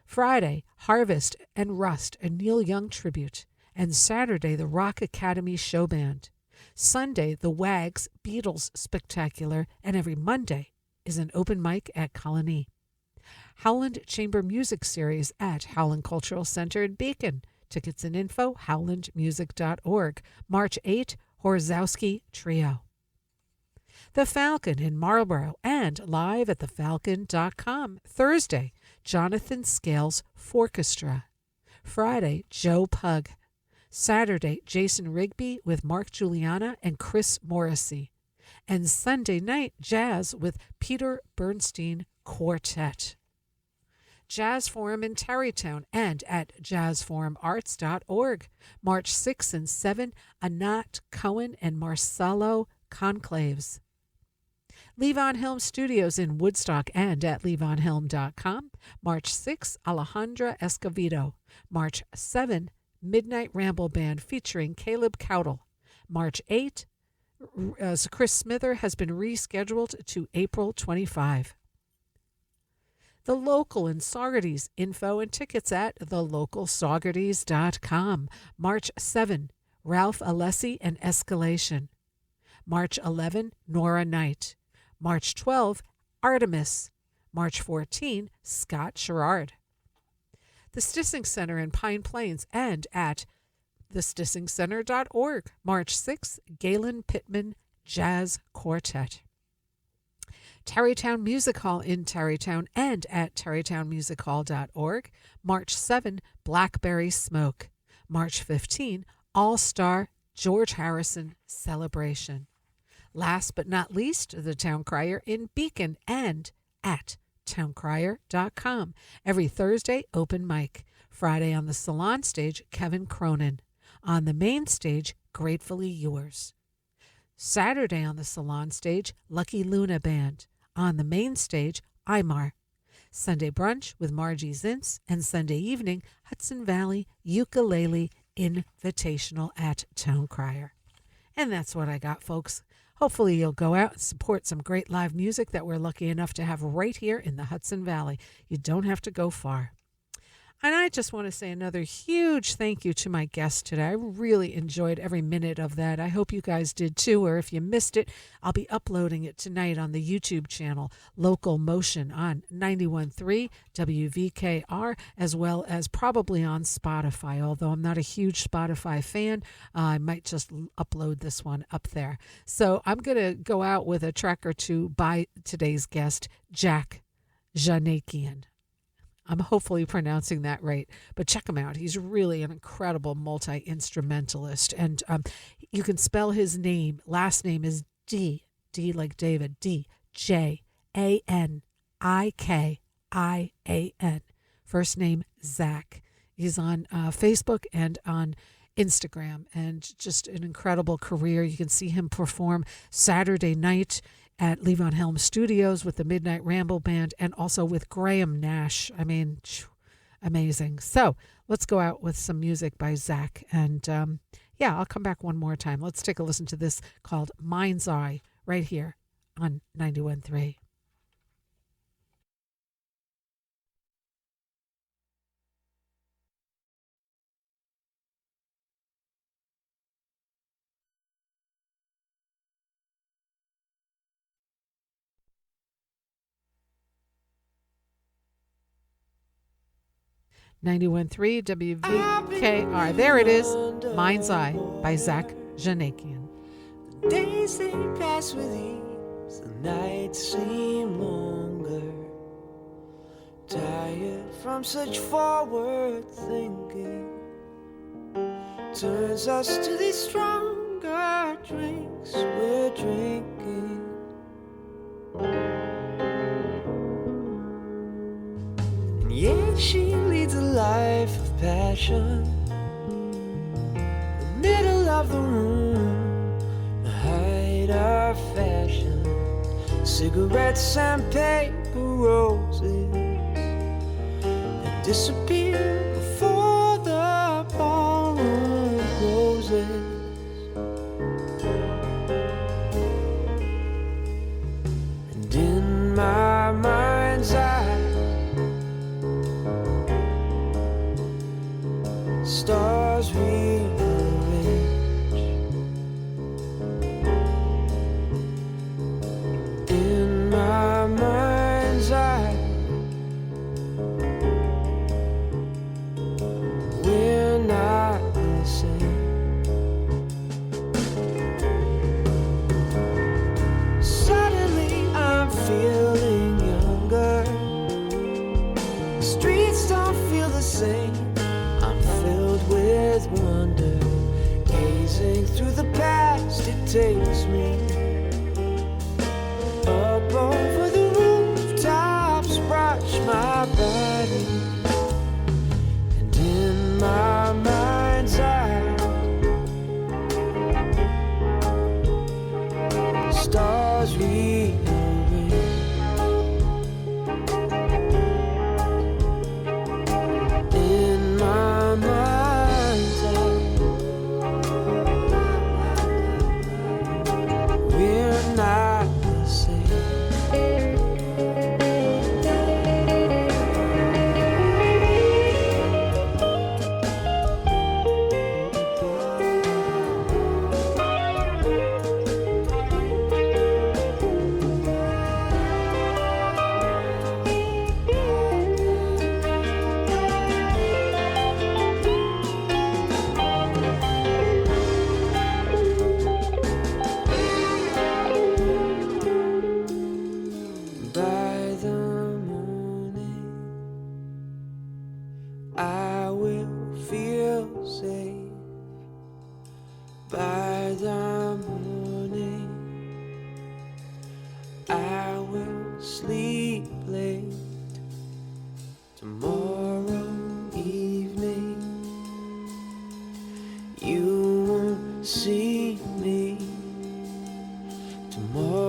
Friday, Harvest and Rust, a Neil Young tribute. And Saturday, the Rock Academy Show Band. Sunday, the Wags Beatles Spectacular. And every Monday is an open mic at Colony. Howland Chamber Music Series at Howland Cultural Center in Beacon. Tickets and info, howlandmusic.org. March 8, Horzowski Trio. The Falcon in Marlborough and live at thefalcon.com. Thursday, Jonathan Scales Forchestra. Friday, Joe Pug. Saturday, Jason Rigby with Mark Juliana and Chris Morrissey. And Sunday night, jazz with Peter Bernstein Quartet. Jazz Forum in Tarrytown and at jazzforumarts.org. March 6 and 7, Anat Cohen and Marcelo Conclaves. Levon Helm Studios in Woodstock and at levonhelm.com. March 6, Alejandra Escovedo. March 7, Midnight Ramble Band featuring Caleb Cowdle. March 8, Chris Smither has been rescheduled to April 25. The Local in Saugerties. Info and tickets at thelocalsaugerties.com. March 7, Ralph Alessi and Escalation. March 11, Nora Knight. March 12, Artemis. March 14, Scott Sherrard. The Stissing Center in Pine Plains and at thestissingcenter.org. March 6, Galen Pittman Jazz Quartet. Tarrytown Music Hall in Tarrytown and at tarrytownmusichall.org. March 7, Blackberry Smoke. March 15, All-Star George Harrison Celebration. Last but not least, the Town Crier in Beacon and at towncrier.com. Every Thursday, open mic. Friday on the Salon stage, Kevin Cronin. On the main stage, Gratefully Yours. Saturday on the Salon stage, Lucky Luna Band. On the main stage, Imar. Sunday brunch with Margie Zintz, and Sunday evening, Hudson Valley Ukulele Invitational at Town Crier. And that's what I got, folks. Hopefully you'll go out and support some great live music that we're lucky enough to have right here in the Hudson Valley. You don't have to go far. And I just want to say another huge thank you to my guest today. I really enjoyed every minute of that. I hope you guys did too, or if you missed it, I'll be uploading it tonight on the YouTube channel, LocalMotion on 91.3 WVKR, as well as probably on Spotify, although I'm not a huge Spotify fan. I might just upload this one up there. So I'm going to go out with a track or two by today's guest, Djanikian. I'm hopefully pronouncing that right, but check him out. He's really an incredible multi-instrumentalist, and you can spell his name. Last name is D like David, Djanikian. First name, Zach. He's on Facebook and on Instagram, and just an incredible career. You can see him perform Saturday night at Levon Helm Studios with the Midnight Ramble Band and also with Graham Nash. I mean, amazing. So let's go out with some music by Zach. And I'll come back one more time. Let's take a listen to this called Mind's Eye right here on 91.3. WVKR. There it is, Mind's Eye by Zach Djanikian. The days they pass with ease, the nights seem longer. Tired from such forward thinking, turns us to these stronger drinks we're drinking. Yeah, she leads a life of passion. The middle of the room, the height of fashion. Cigarettes and paper roses that disappear before the ballroom closes. And in my mind's eye, stars rearrange. In my mind's eye, we're not the same. Suddenly I'm feeling younger. The streets don't feel the same. With wonder, gazing through the past, it takes me up over the rooftops, brush my body, and in my mind's eye, stars rearrange. In my mind, see me tomorrow.